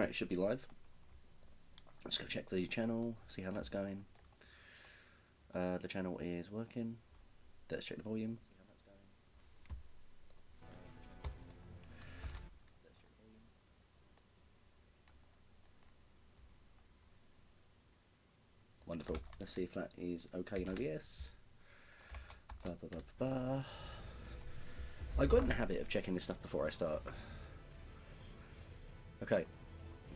Alright, it should be live. Let's go check the channel, see how that's going. The channel is working. Let's check the volume. Wonderful. Let's see if that is okay in OBS. I got in the habit of checking this stuff before I start. Okay,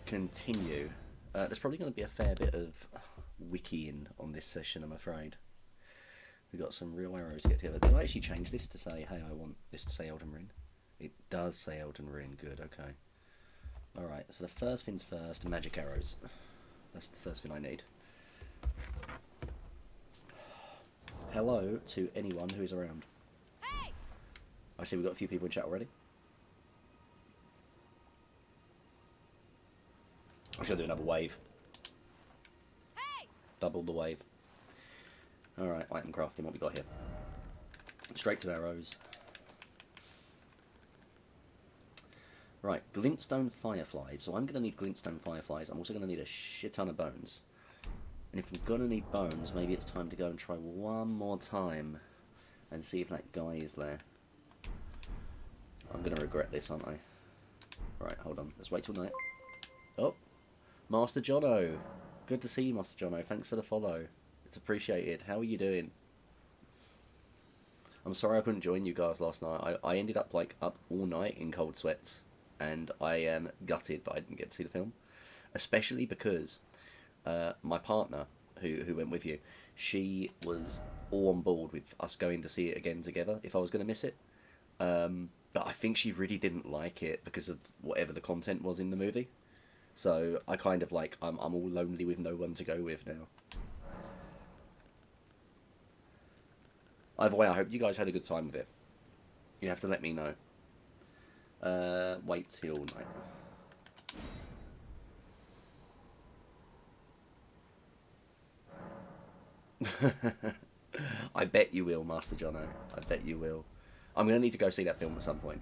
continue. There's probably going to be a fair bit of wikiing on this session, I'm afraid. We've got some real arrows to get together. Did I actually change this to say, hey, I want this to say Elden Ring? It does say Elden Ring, good, okay. Alright, so the first things first, magic arrows. That's the first thing I need. Hello to anyone who is around. Hey! I see we've got a few people in chat already. I should do another wave. Hey! Double the wave. Alright, item crafting, what we got here? Straight to arrows. Right, glintstone fireflies. So I'm going to need glintstone fireflies. I'm also going to need a shit ton of bones. And if I'm going to need bones, maybe it's time to go and try one more time and see if that guy is there. I'm going to regret this, aren't I? Right, hold on. Let's wait till night. Oh! Master Jono! Good to see you, Master Jono. Thanks for the follow. It's appreciated. How are you doing? I'm sorry I couldn't join you guys last night. I ended up, like, up all night in cold sweats. And I am gutted that I didn't get to see the film. Especially because my partner, who went with you, she was all on board with us going to see it again together if I was going to miss it. But I think she really didn't like it because of whatever the content was in the movie. So I kind of like, I'm all lonely with no one to go with now. Either way, I hope you guys had a good time with it. You have to let me know. Wait till night. I bet you will, Master Jono. I bet you will. I'm going to need to go see that film at some point.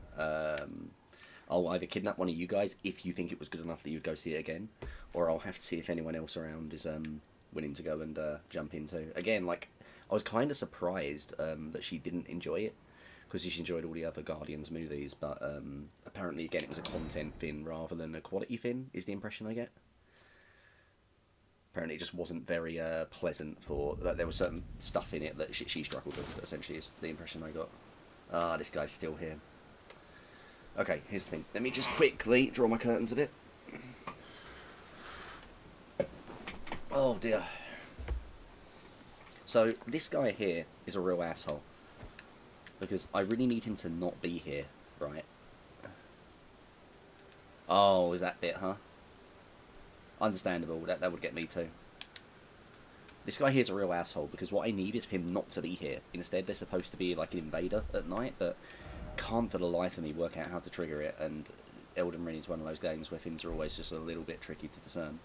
I'll either kidnap one of you guys if you think it was good enough that you'd go see it again, or I'll have to see if anyone else around is willing to go and jump into. Again, like, I was kind of surprised that she didn't enjoy it, because she enjoyed all the other Guardians movies, but apparently, again, it was a content thing rather than a quality thing, is the impression I get. Apparently it just wasn't very pleasant for... Like, there was certain stuff in it that she struggled with, essentially, is the impression I got. Ah, this guy's still here. Okay, here's the thing. Let me just quickly draw my curtains a bit. Oh, dear. So, this guy here is a real asshole. Because I really need him to not be here, right? Oh, is that bit, huh? Understandable, that would get me too. This guy here's a real asshole, because what I need is for him not to be here. Instead, they're supposed to be like an invader at night, but can't for the life of me work out how to trigger it, and Elden Ring is one of those games where things are always just a little bit tricky to discern.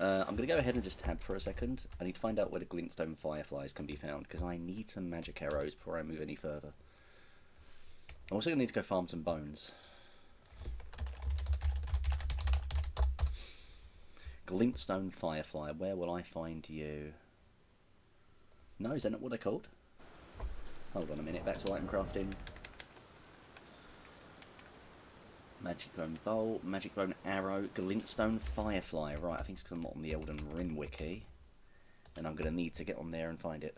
I'm going to go ahead and just tab for a second. I need to find out where the glintstone fireflies can be found, because I need some magic arrows before I move any further. I'm also going to need to go farm some bones. Glintstone firefly, where will I find you? No, is that not what they're called? Hold on a minute, back to item crafting. Magic bone bolt, magic bone arrow, glintstone firefly. Right, I think it's because I'm not on the Elden Ring wiki. And I'm going to need to get on there and find it.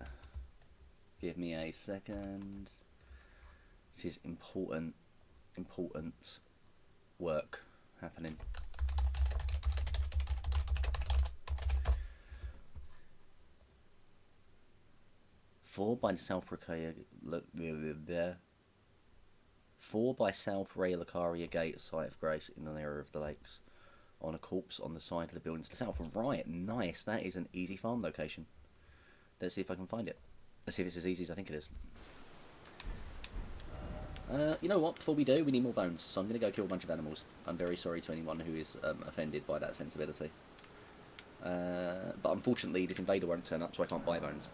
Give me a second. This is important work happening. Four by South Raylacaria Gate, site of grace in an area of the lakes. On a corpse on the side of the building to the south. Right, nice. That is an easy farm location. Let's see if I can find it. Let's see if it's as easy as I think it is. You know what? Before we do, we need more bones. So I'm going to go kill a bunch of animals. I'm very sorry to anyone who is offended by that sensibility. But unfortunately, this invader won't turn up, so I can't buy bones.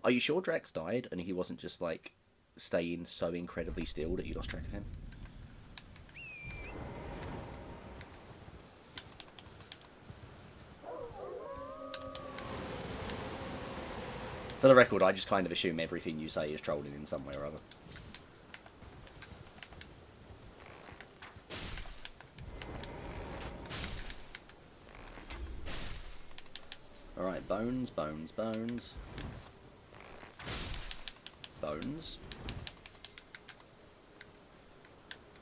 Are you sure Drax died and he wasn't just, like, staying so incredibly still that you lost track of him? For the record, I just kind of assume everything you say is trolling in some way or other. Alright, bones, bones, bones. Bones.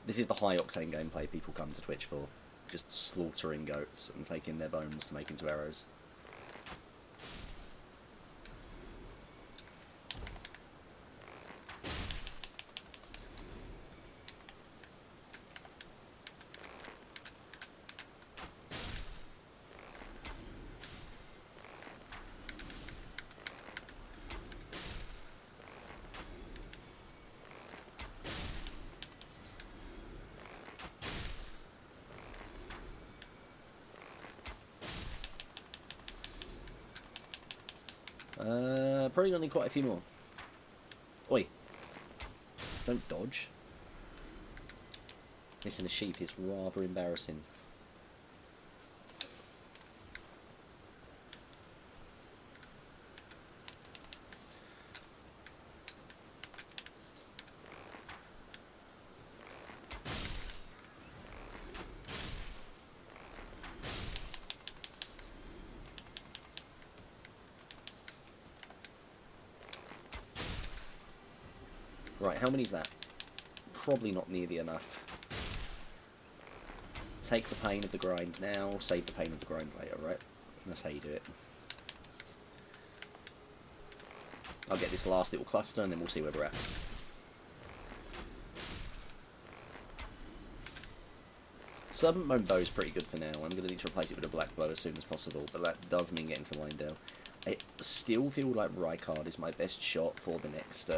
This is the high octane gameplay people come to Twitch for. Just slaughtering goats and taking their bones to make into arrows. Probably gonna need quite a few more. Oi. Don't dodge. Missing a sheep is rather embarrassing. Right, how many is that? Probably not nearly enough. Take the pain of the grind now, save the pain of the grind later, right? That's how you do it. I'll get this last little cluster and then we'll see where we're at. Serpent Bone Bow is pretty good for now. I'm going to need to replace it with a black bow as soon as possible, but that does mean getting to Lindale. I still feel like Rykard is my best shot for the next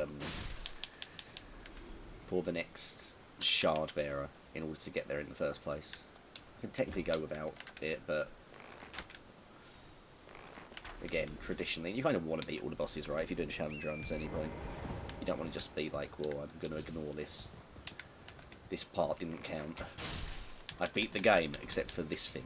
shard bearer in order to get there in the first place. I can technically go without it, but again, traditionally, you kind of want to beat all the bosses, right? If you're doing challenge runs at any point, you don't want to just be like, well, I'm going to ignore this. This part didn't count. I beat the game except for this thing.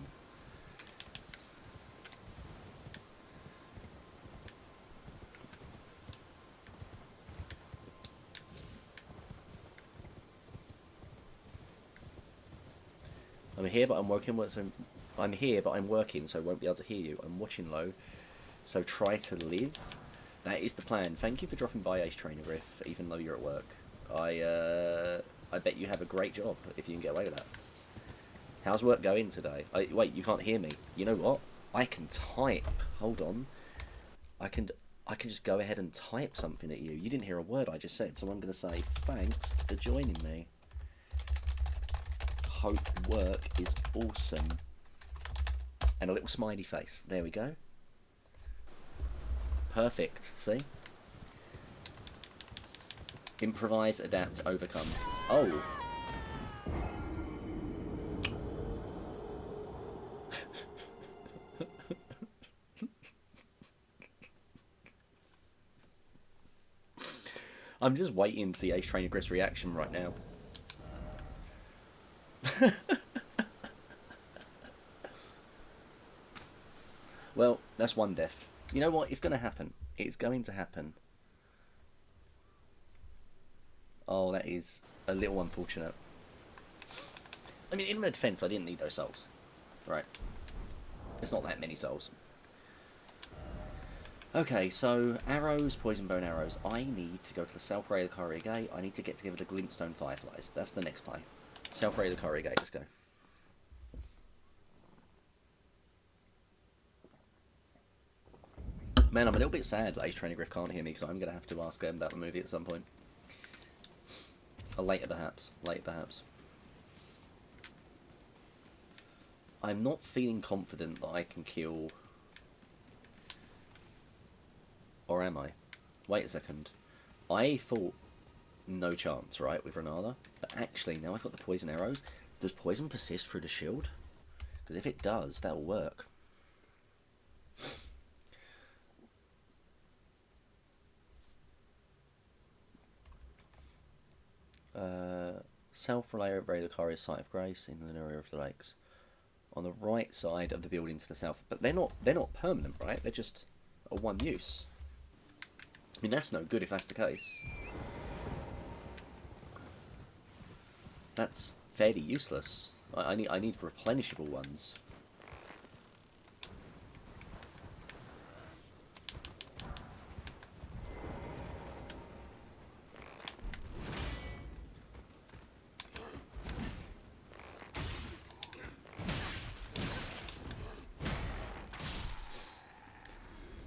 I'm here, but I'm working. So I'm here, but I'm working, so I won't be able to hear you. I'm watching low, so try to live. That is the plan. Thank you for dropping by, Ace Trainer Griff, even though you're at work. I bet you have a great job if you can get away with that. How's work going today? Wait, you can't hear me. You know what? I can type. Hold on. I can just go ahead and type something at you. You didn't hear a word I just said, so I'm going to say thanks for joining me. Hope work is awesome. And a little smiley face. There we go. Perfect. See? Improvise, adapt, overcome. Oh. I'm just waiting to see Ace Trainer Griff's reaction right now. Well, that's one death. You know what? It's going to happen. It's going to happen. Oh, that is a little unfortunate. I mean, in my defense, I didn't need those souls. Right. It's not that many souls. Okay, so arrows, poison bone arrows. I need to go to the South Ray of the Courier Gate. I need to get together the glintstone fireflies. That's the next play. South Ray of the Courier Gate. Let's go. Man, I'm a little bit sad that Ace Trainer Griff can't hear me because I'm going to have to ask him about the movie at some point. Or later, perhaps. Later, perhaps. I'm not feeling confident that I can kill... Or am I? Wait a second. I thought no chance, right, with Renala. But actually, now I've got the poison arrows. Does poison persist through the shield? Because if it does, that'll work. South Ray of the Courier Site of Grace in the area of the lakes. On the right side of the building to the south. But they're not permanent, right? They're just a one use. mean, that's no good if that's the case. That's fairly useless. I need replenishable ones.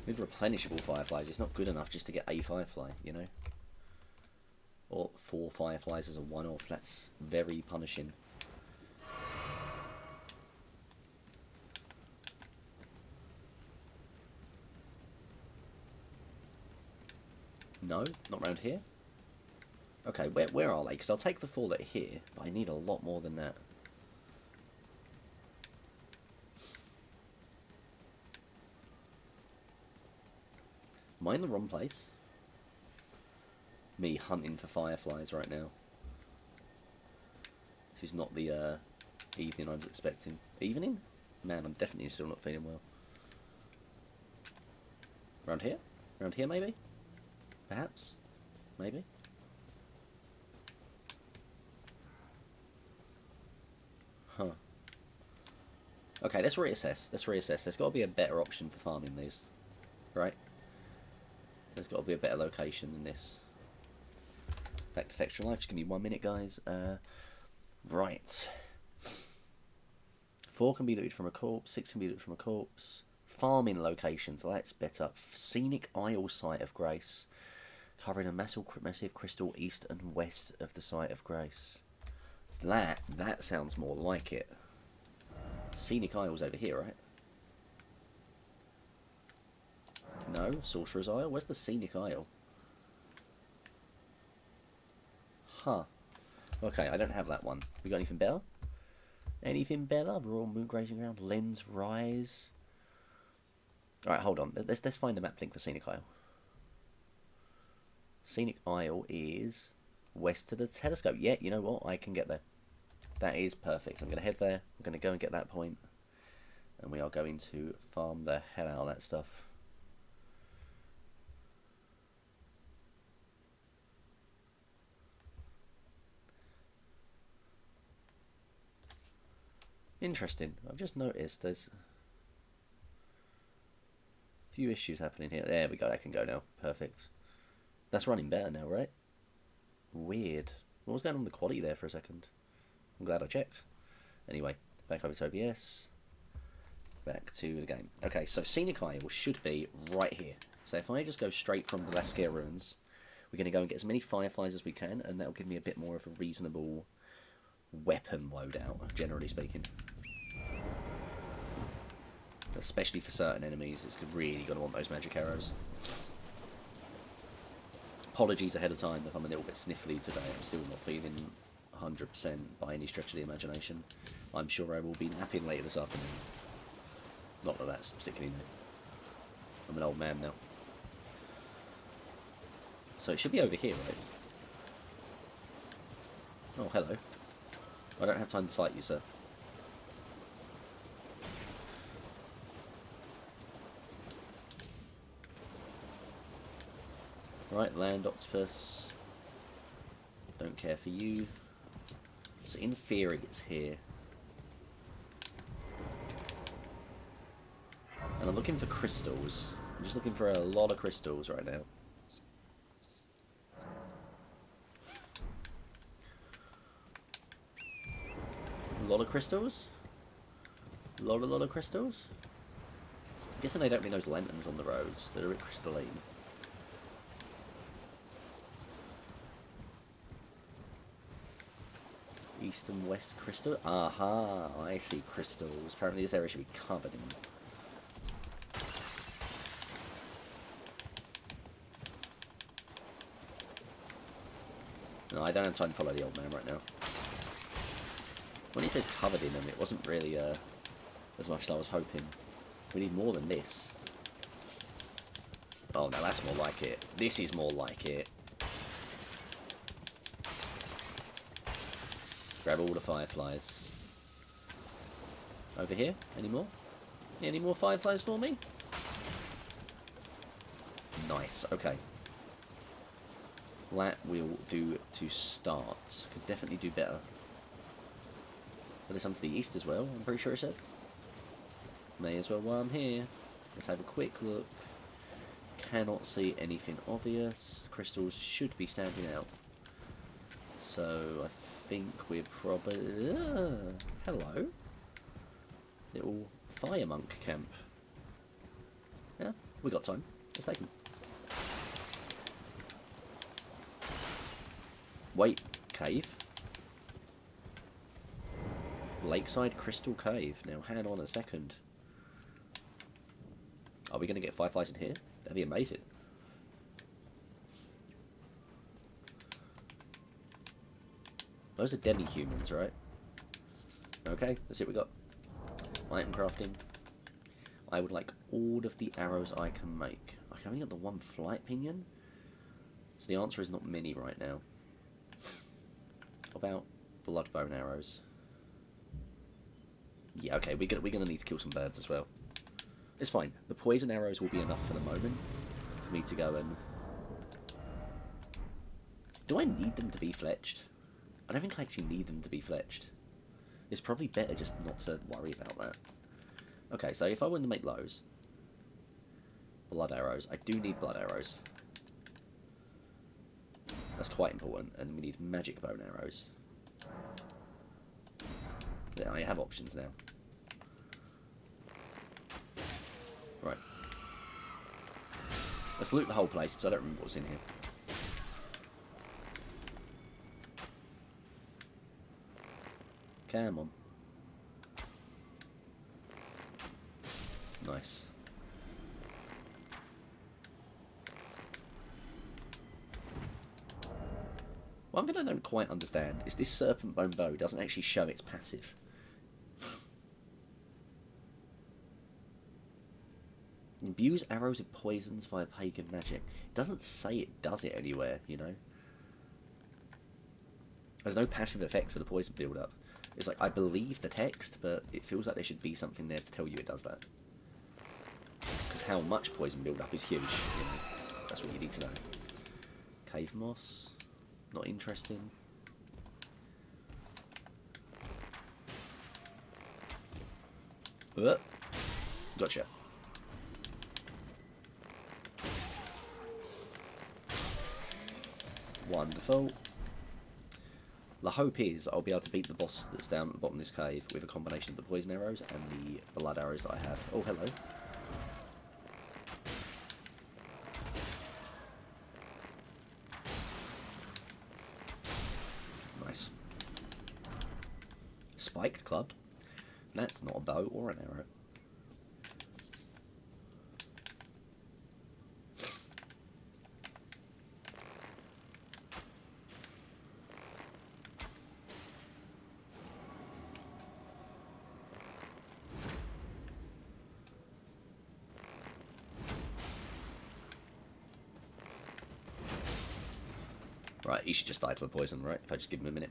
With replenishable fireflies, it's not good enough just to get a firefly, you know? Or 4 fireflies as a one-off. That's very punishing. No, not around here. Okay, where are they? Because I'll take the 4 that are here, but I need a lot more than that. Am I in the wrong place? Me hunting for fireflies right now. This is not the evening I was expecting. Evening? Man, I'm definitely still not feeling well. Around here? Around here, maybe? Perhaps? Maybe? Huh. Okay, let's reassess. Let's reassess. There's got to be a better option for farming these. Right? There's got to be a better location than this. Back to Extra Life. Just give me 1 minute, guys. Right. 4 can be looted from a corpse. 6 can be looted from a corpse. Farming locations. Let's better. Scenic Isle Site of Grace. Covering a massive crystal east and west of the Site of Grace. That sounds more like it. Scenic Isle's over here, right? No, Sorcerer's Isle? Where's the Scenic Isle? Huh. Okay, I don't have that one. We got anything better? Anything better? Royal Moon Grazing Ground, Lens Rise. Alright, hold on. Let's find a map link for Scenic Isle. Scenic Isle is west of the telescope. Yeah, you know what? I can get there. That is perfect. I'm going to head there. I'm going to go and get that point. And we are going to farm the hell out of that stuff. Interesting. I've just noticed there's a few issues happening here. There we go. I can go now. Perfect. That's running better now, right? Weird. What was going on with the quality there for a second? I'm glad I checked. Anyway, back over to OBS. Back to the game. Okay, so Scenic Isle should be right here. So if I just go straight from the Lascare Ruins, we're going to go and get as many fireflies as we can, and that'll give me a bit more of a reasonable weapon loadout, generally speaking. Especially for certain enemies, it's really going to want those magic arrows. Apologies ahead of time if I'm a little bit sniffly today. I'm still not feeling 100% by any stretch of the imagination. I'm sure I will be napping later this afternoon. Not that that's particularly new. I'm an old man now. So it should be over here, right? Oh, hello. I don't have time to fight you, sir. Right, land octopus. Don't care for you. So in theory it's here. And I'm looking for crystals. I'm just looking for a lot of crystals right now. A lot of crystals? A lot of crystals? I'm guessing they don't mean those lanterns on the roads. They're a bit crystalline. East and west crystal. Aha, I see crystals. Apparently this area should be covered in. No, I don't have time to follow the old man right now. When he says covered in them, it wasn't really as much as I was hoping. We need more than this. Oh, no, that's more like it. This is more like it. Grab all the fireflies. Over here? Any more? Any more fireflies for me? Nice, okay. That will do to start. Could definitely do better. But there's some to the east as well, I'm pretty sure it said. May as well while I'm here. Let's have a quick look. Cannot see anything obvious. Crystals should be standing out. So I think we're probably... hello. Little fire monk camp. Yeah, we got time. Let's take them. Wait, cave? Lakeside Crystal Cave. Now, hang on a second. Are we going to get fireflies in here? That'd be amazing. Those are demi-humans, right? Okay, let's see what we got. Item crafting. I would like all of the arrows I can make. I only got the one flight pinion? So the answer is not many right now. What about bloodbone arrows? Yeah, okay, we're gonna need to kill some birds as well. It's fine. The poison arrows will be enough for the moment for me to go and... Do I need them to be fletched? I don't think I actually need them to be fletched. It's probably better just not to worry about that. Okay, so if I wanted to make those... blood arrows. I do need blood arrows. That's quite important. And we need magic bone arrows. Yeah, I have options now. Right. Let's loot the whole place, because I don't remember what's in here. Come on. Nice. One thing I don't quite understand is this serpent bone bow doesn't actually show its passive. Imbues arrows with poisons via pagan magic. It doesn't say it does it anywhere, you know? There's no passive effects for the poison build-up. It's like, I believe the text, but it feels like there should be something there to tell you it does that. Because how much poison build-up is huge, you know? That's what you need to know. Cave moss. Not interesting. Gotcha. Wonderful. The hope is I'll be able to beat the boss that's down at the bottom of this cave with a combination of the poison arrows and the blood arrows that I have. Oh, hello. Nice. Spiked club. That's not a bow or an arrow. Right, he should just die to the poison, right? If I just give him a minute.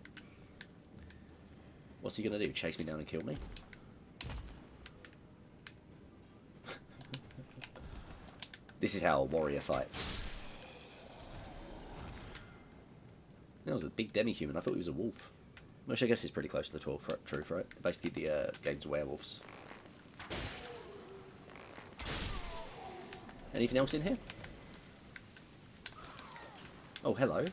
What's he gonna do? Chase me down and kill me? This is how a warrior fights. That was a big demi-human. I thought he was a wolf. Which I guess is pretty close to the truth, right? Basically, the game's werewolves. Anything else in here? Oh, hello.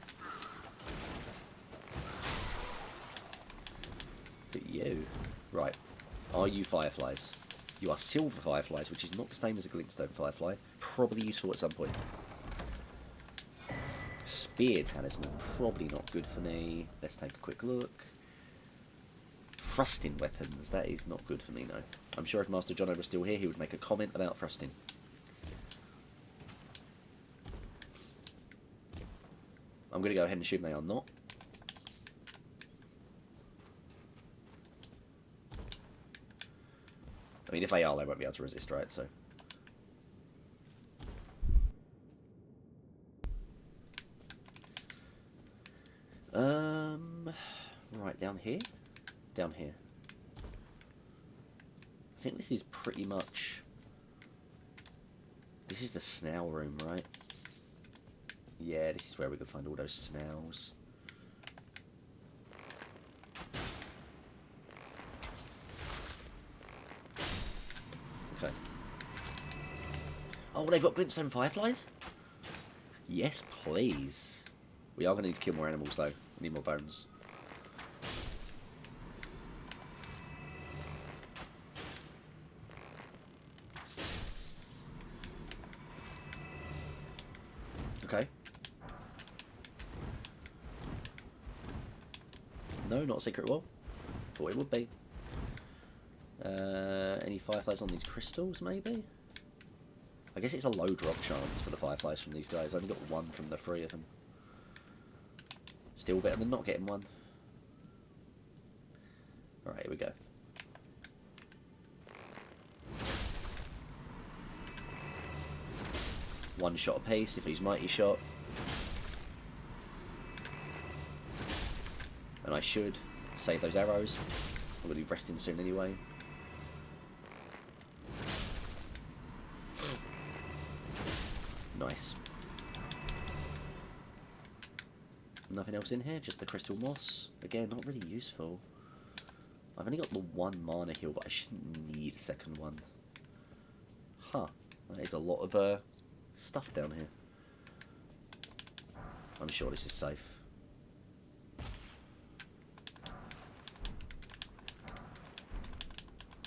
But you. Right. Are you fireflies? You are silver fireflies, which is not the same as a glintstone firefly. Probably useful at some point. Spear talisman. Probably not good for me. Let's take a quick look. Thrusting weapons. That is not good for me, no. I'm sure if Master Jono was still here, he would make a comment about thrusting. I'm going to go ahead and assume they are not. I mean, if they are, they won't be able to resist, right? So. Right, down here? Down here. I think this is pretty much... This is the snail room, right? Yeah, this is where we can find all those snails. Okay. Oh, they've got glintstone fireflies? Yes, please. We are going to need to kill more animals, though. We need more bones. Okay. No, not a secret wall. Thought it would be. Any fireflies on these crystals, maybe? I guess it's a low drop chance for the fireflies from these guys. I only got one from the three of them. Still better than not getting one. Alright, here we go. One shot apiece if he's mighty shot. And I should save those arrows. I'm going to be resting soon anyway. Nice. Nothing else in here, just the crystal moss. Again, not really useful. I've only got the one mana heal, but I shouldn't need a second one. Huh. That is a lot of stuff down here. I'm sure this is safe.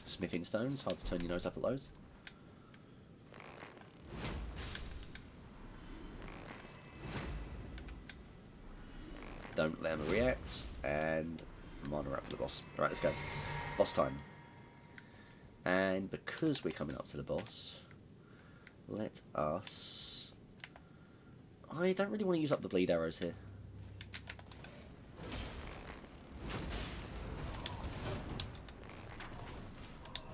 Smithing stones, hard to turn your nose up at those. Don't let them react, and mana up for the boss. Alright, let's go. Boss time. And because we're coming up to the boss, let us... I don't really want to use up the bleed arrows here.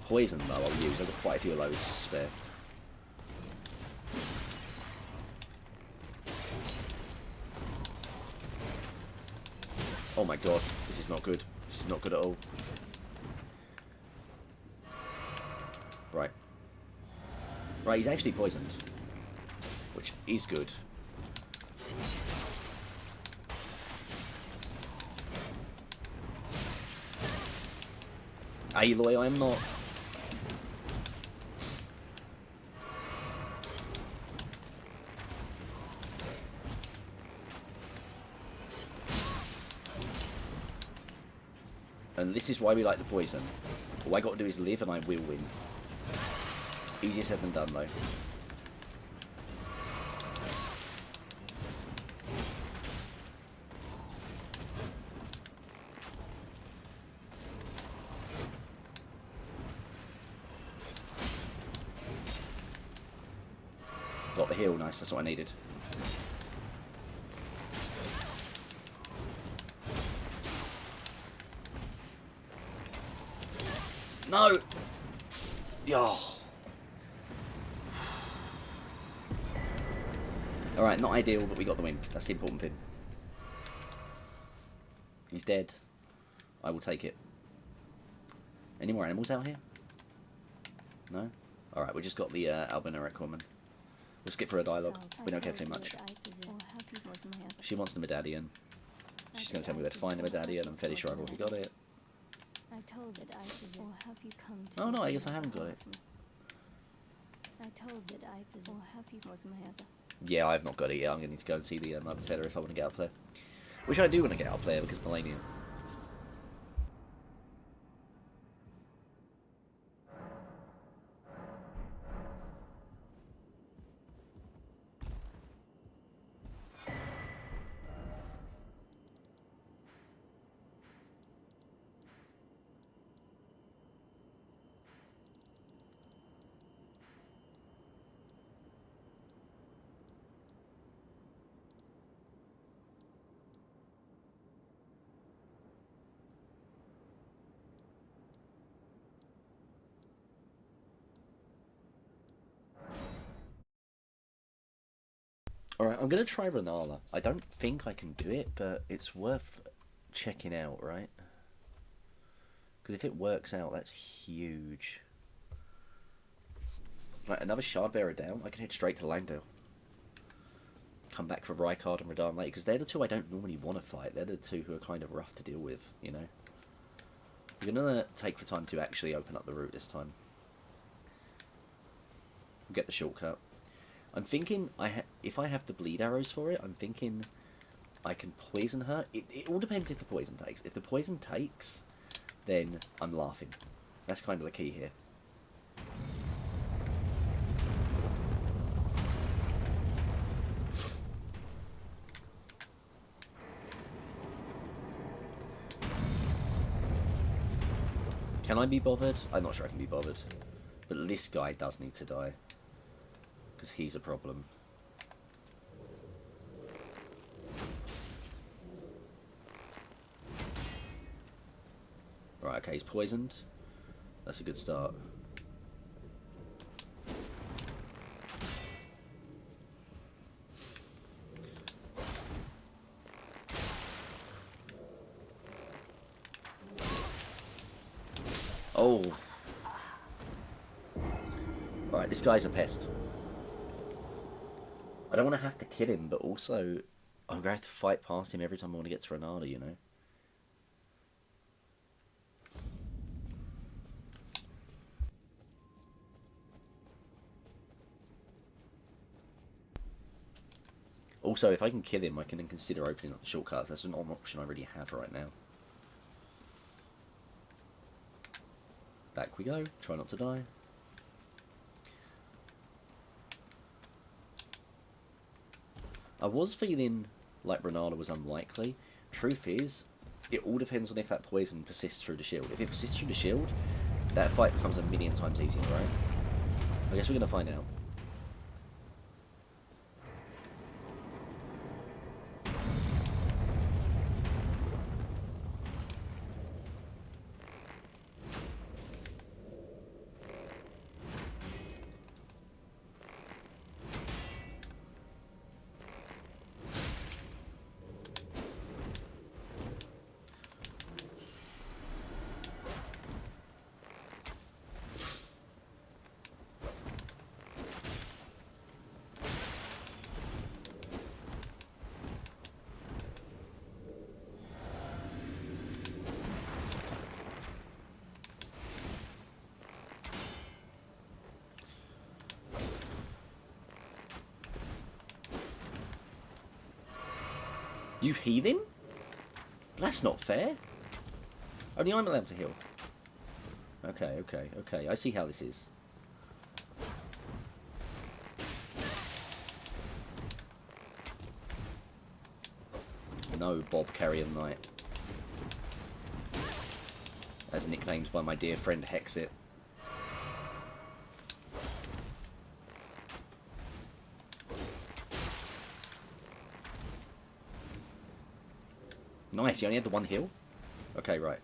Poison though I'll use, I've got quite a few of those spare. Oh my god, this is not good. This is not good at all. Right. Right, he's actually poisoned. Which is good. Aloy, I am not. And this is why we like the poison. All I got to do is live and I will win. Easier said than done though. Got the heal, nice, that's what I needed. No! Yo. Alright, not ideal, but we got the win. That's the important thing. He's dead. I will take it. Any more animals out here? No? Alright, we just got the albinaric woman. We'll skip for a dialogue. We don't care too much. She wants the medallion. She's going to tell me where to find the medallion. I'm fairly sure I've already got it. Oh no, I guess I haven't got it. Yeah, I've not got it yet. I'm going to need to go and see the other fella if I want to get out player. Which I do want to get out player because Millennium. Alright, I'm going to try Renala. I don't think I can do it, but it's worth checking out, right? Because if it works out, that's huge. Right, another shard bearer down. I can head straight to Langdale. come back for Rykard and Radahn later, because they're the two I don't normally want to fight. They're the two who are kind of rough to deal with, you know. We're going to take the time to actually open up the route this time. We'll get the shortcut. I'm thinking, if I have the bleed arrows for it, I'm thinking I can poison her. It all depends if the poison takes. If the poison takes, then I'm laughing. That's kind of the key here. Can I be bothered? I'm not sure I can be bothered. But this guy does need to die. Because he's a problem. Right, okay, he's poisoned. That's a good start. Oh. Right, this guy's a pest. I don't want to have to kill him, but also I'm going to have to fight past him every time I want to get to Renata, you know? Also, if I can kill him, I can then consider opening up the shortcuts. That's not an option I really have right now. Back we go. Try not to die. I was feeling like Renata was unlikely. Truth is, it all depends on if that poison persists through the shield. If it persists through the shield, that fight becomes a million times easier, right? I guess we're going to find out. You heathen? That's not fair. Only I'm allowed to heal. Okay, okay, okay. I see how this is. No Bob Carrier Knight. As nicknamed by my dear friend Hexit. Nice, you only had the one heal? Okay, right.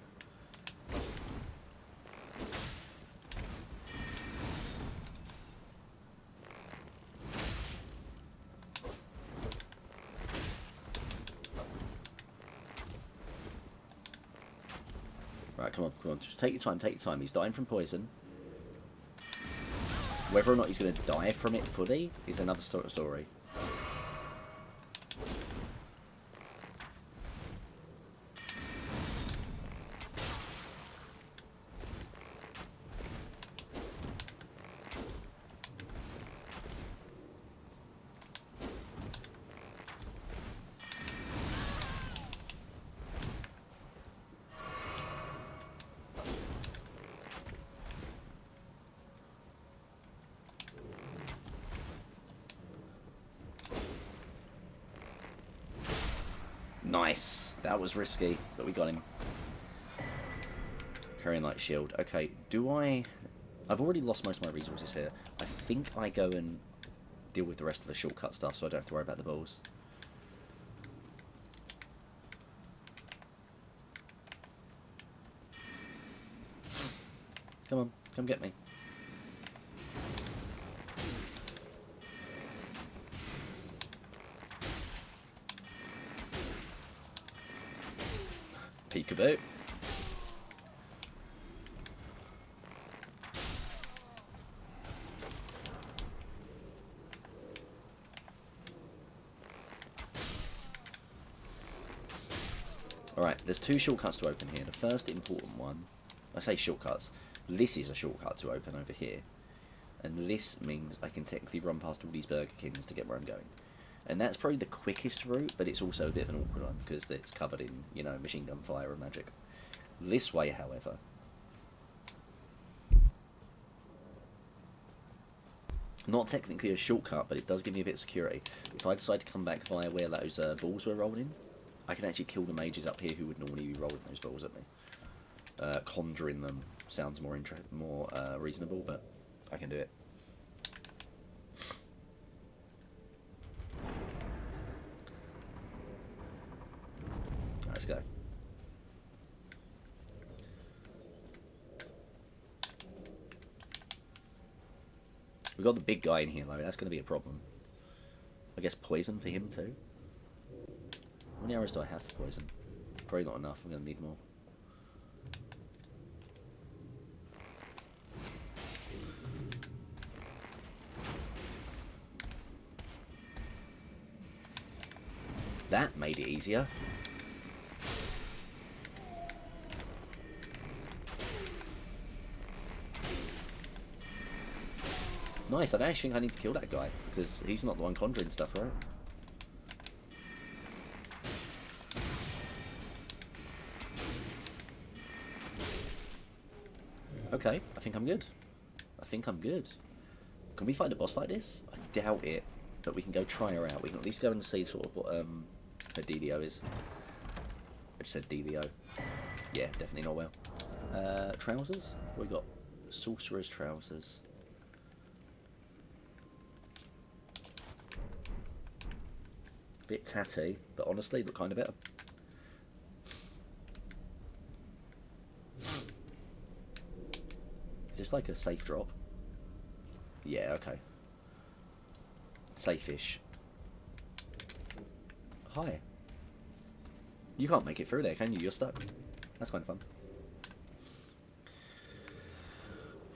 Right, come on, come on. Just take your time, take your time. He's dying from poison. Whether or not he's going to die from it fully is another story. Nice. That was risky, but we got him. Carrying light shield. Okay, do I... I've already lost most of my resources here. I think I go and deal with the rest of the shortcut stuff so I don't have to worry about the balls. Come on, come get me. Peekaboo. Alright, there's two shortcuts to open here. The first important one, I say shortcuts, this is a shortcut to open over here. And this means I can technically run past all these Burger Kings to get where I'm going. And that's probably the quickest route, but it's also a bit of an awkward one, because it's covered in, you know, machine gun fire and magic. This way, however, not technically a shortcut, but it does give me a bit of security. If I decide to come back via where those balls were rolling, I can actually kill the mages up here who would normally be rolling those balls at me. Conjuring them sounds more reasonable, but I can do it. Let's go. We've got the big guy in here though, that's going to be a problem. I guess poison for him too. How many arrows do I have for poison? Probably not enough, I'm going to need more. That made it easier. Nice, I don't actually think I need to kill that guy, because he's not the one conjuring stuff, right? Okay, I think I'm good. I think I'm good. Can we fight a boss like this? I doubt it, but we can go try her out. We can at least go and see sort of what her DDO is. I just said DDO. Yeah, definitely not well. Trousers? What we got? Sorcerer's trousers. Bit tatty, but honestly, look kind of better. Is this like a safe drop? Yeah, okay. Safe-ish. Hi. You can't make it through there, can you? You're stuck. That's kind of fun.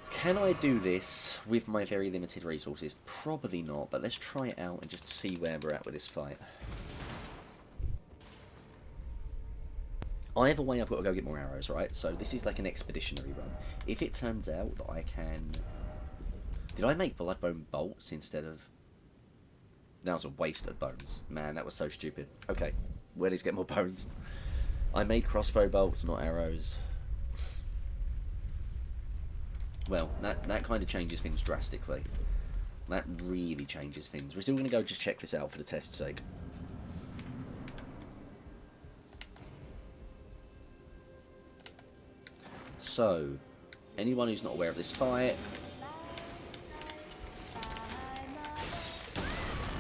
Can I do this with my very limited resources? Probably not, but let's try it out and just see where we're at with this fight. Either way, I've got to go get more arrows, right? So this is like an expeditionary run. If it turns out that I can... Did I make bloodbone bolts instead of... That was a waste of bones. Man, that was so stupid. Okay, where does get more bones? I made crossbow bolts, not arrows. Well, that kind of changes things drastically. That really changes things. We're still going to go just check this out for the test's sake. So, anyone who's not aware of this fight,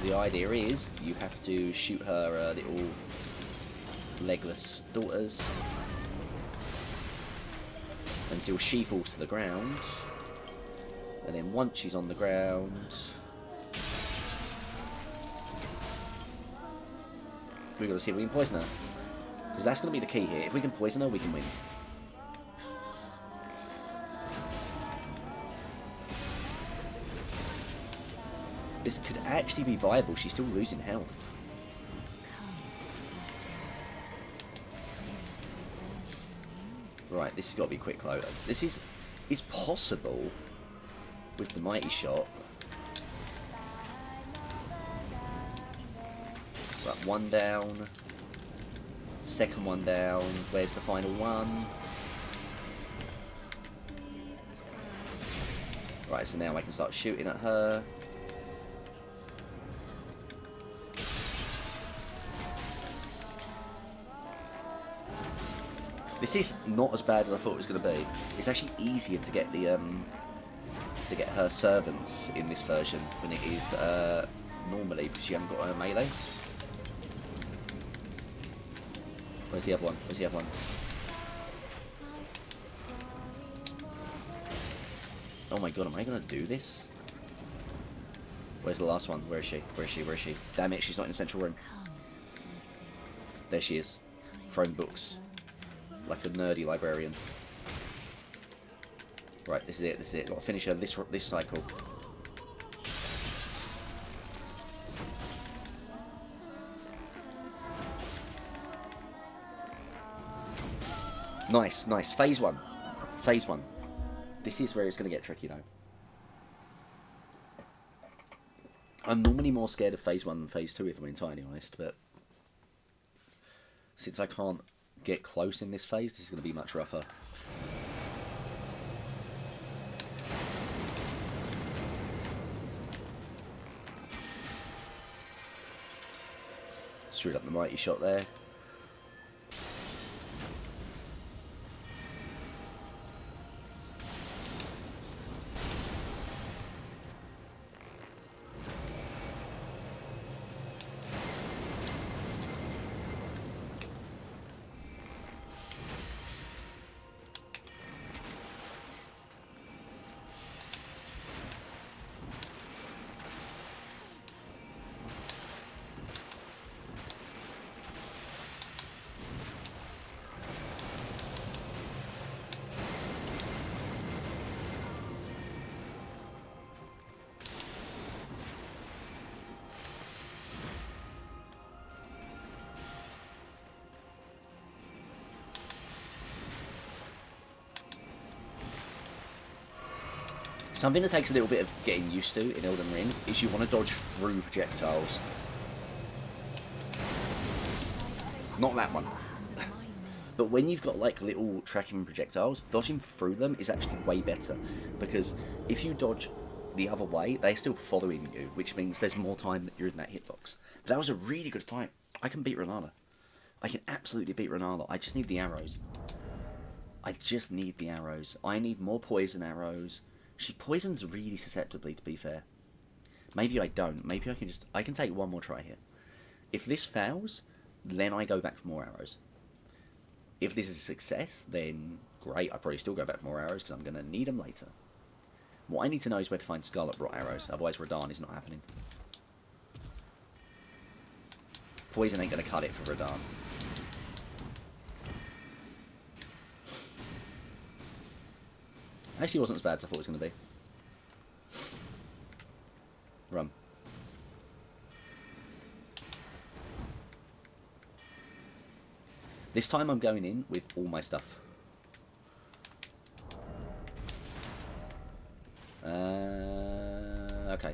the idea is you have to shoot her little legless daughters until she falls to the ground, and then once she's on the ground, we've got to see if we can poison her, because that's going to be the key here. If we can poison her, we can win. This could actually be viable. She's still losing health. Right, this has got to be quick though. This is possible with the mighty shot. Right, one down. Second one down. Where's the final one? Right, so now I can start shooting at her. This is not as bad as I thought it was going to be. It's actually easier to get the to get her servants in this version than it is normally, because you haven't got her melee. Where's the other one? Where's the other one? Oh my god, am I going to do this? Where's the last one? Where is she? Where is she? Where is she? Damn it, she's not in the central room. There she is. Throwing books. Like a nerdy librarian. Right, this is it, this is it. Got to finish her this cycle. Nice, nice. Phase 1. Phase 1. This is where it's going to get tricky, though. I'm normally more scared of Phase 1 than Phase 2, if I'm entirely honest, but since I can't get close in this phase, this is going to be much rougher. Screwed up the mighty shot there. Something that takes a little bit of getting used to in Elden Ring is you want to dodge through projectiles. Not that one. But when you've got like little tracking projectiles, dodging through them is actually way better. Because if you dodge the other way, they're still following you, which means there's more time that you're in that hitbox. But that was a really good fight. I can beat Renata. I can absolutely beat Renata. I just need the arrows. I just need the arrows. I need more poison arrows. She poisons really susceptibly, to be fair. Maybe I don't. Maybe I can take one more try here. If this fails, then I go back for more arrows. If this is a success, then great. I probably still go back for more arrows because I'm going to need them later. What I need to know is where to find Scarlet Rot arrows. Otherwise, Radahn is not happening. Poison ain't going to cut it for Radahn. Actually, wasn't as bad as I thought it was going to be. Run. This time I'm going in with all my stuff. Okay.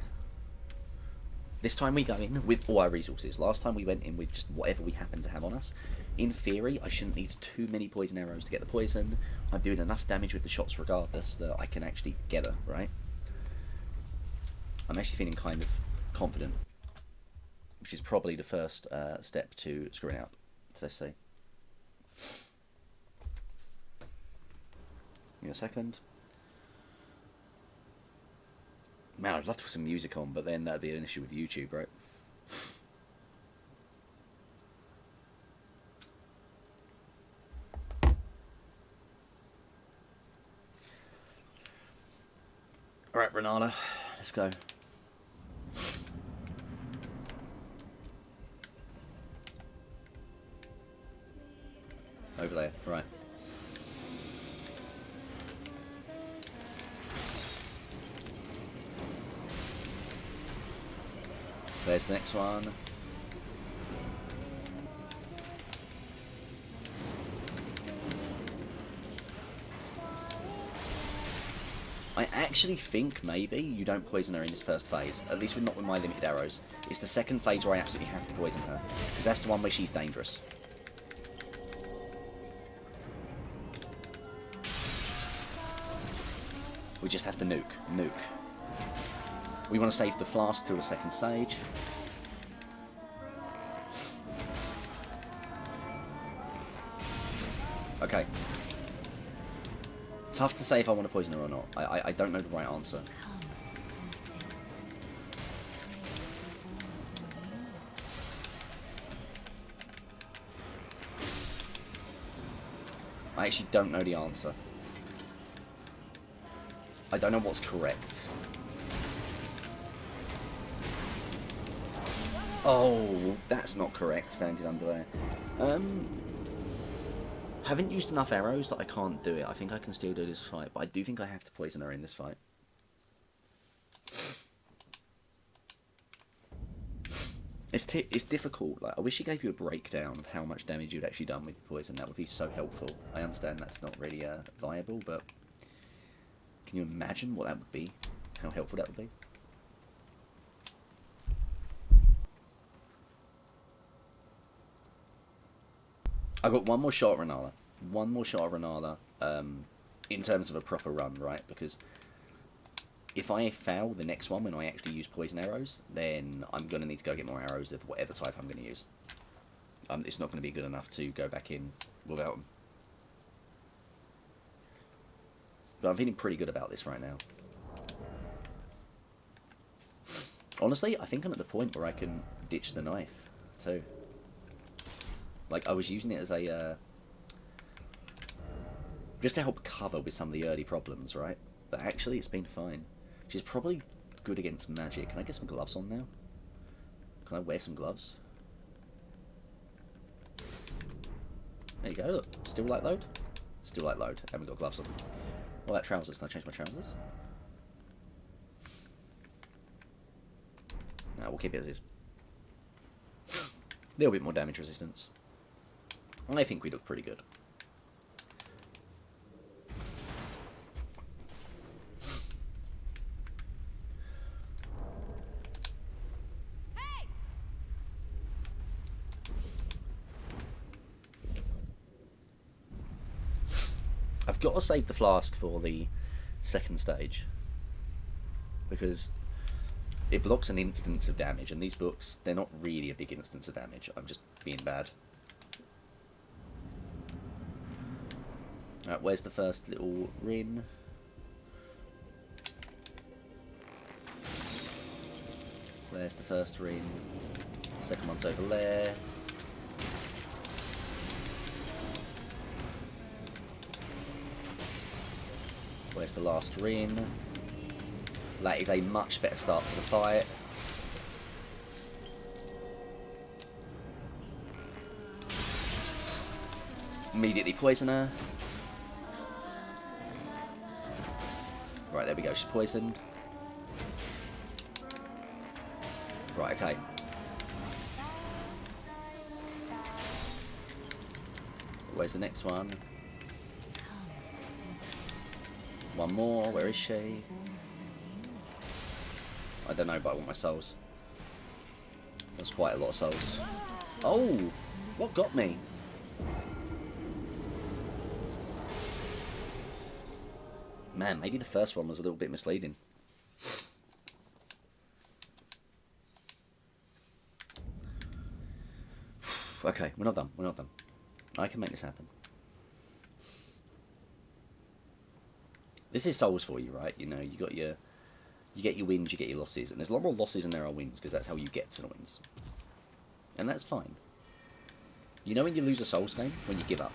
This time we go in with all our resources. Last time we went in with just whatever we happen to have on us. In theory, I shouldn't need too many poison arrows to get the poison. I'm doing enough damage with the shots regardless that I can actually get her, right? I'm actually feeling kind of confident. Which is probably the first step to screwing up. Let's see. Give me a second. Man, I'd love to put some music on, but then that'd be an issue with YouTube, right? Alright, Renata, let's go. Over there, right. There's the next one. I actually think maybe you don't poison her in this first phase. At least not with my limited arrows. It's the second phase where I absolutely have to poison her. Because that's the one where she's dangerous. We just have to nuke. Nuke. We want to save the flask till the second stage. Okay. Tough to say if I want to poison her or not. I don't know the right answer. I actually don't know the answer. I don't know what's correct. Oh, that's not correct, standing under there. Haven't used enough arrows that I can't do it. I think I can still do this fight, but I do think I have to poison her in this fight. It's difficult. Like, I wish it gave you a breakdown of how much damage you'd actually done with your poison. That would be so helpful. I understand that's not really viable, but can you imagine what that would be? How helpful that would be? I've got one more shot at Renala. One more shot at Renala, in terms of a proper run, right? Because if I fail the next one when I actually use poison arrows, then I'm going to need to go get more arrows of whatever type I'm going to use. It's not going to be good enough to go back in without them. But I'm feeling pretty good about this right now. Honestly, I think I'm at the point where I can ditch the knife, too. Like, I was using it as a... just to help cover with some of the early problems, right? But actually, it's been fine. She's probably good against magic. Can I get some gloves on now? Can I wear some gloves? There you go, look. Still light load? Still light load. And we've got gloves on. What about trousers? Can I change my trousers? No, we'll keep it as is. A little bit more damage resistance. I think we look pretty good. I've got to save the flask for the second stage, because it blocks an instance of damage, and these books, they're not really a big instance of damage. I'm just being bad. Alright, where's the first little ring? There's the first ring. Second one's over there. Where's the last ring? That is a much better start to the fight. Immediately poison her. Right, there we go, she's poisoned. Right, okay. Where's the next one? One more, where is she? I don't know, but I want my souls. That's quite a lot of souls. Oh! What got me? Man, maybe the first one was a little bit misleading. Okay, we're not done. We're not done. I can make this happen. This is souls for you, right? You know, you get your wins, you get your losses, and there's a lot more losses than there are wins, because that's how you get to the wins. And that's fine. You know when you lose a souls game? When you give up.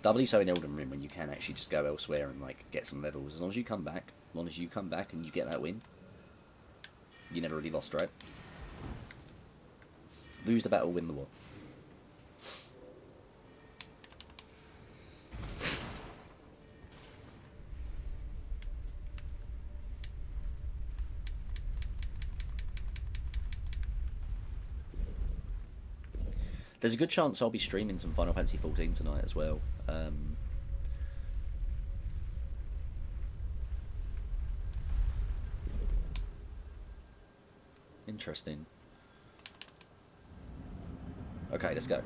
Doubly so in Elden Ring, when you can actually just go elsewhere and like get some levels. As long as you come back, and you get that win, you never really lost, right? Lose the battle, win the war. There's a good chance I'll be streaming some Final Fantasy XIV tonight as well. Interesting. Okay, let's go.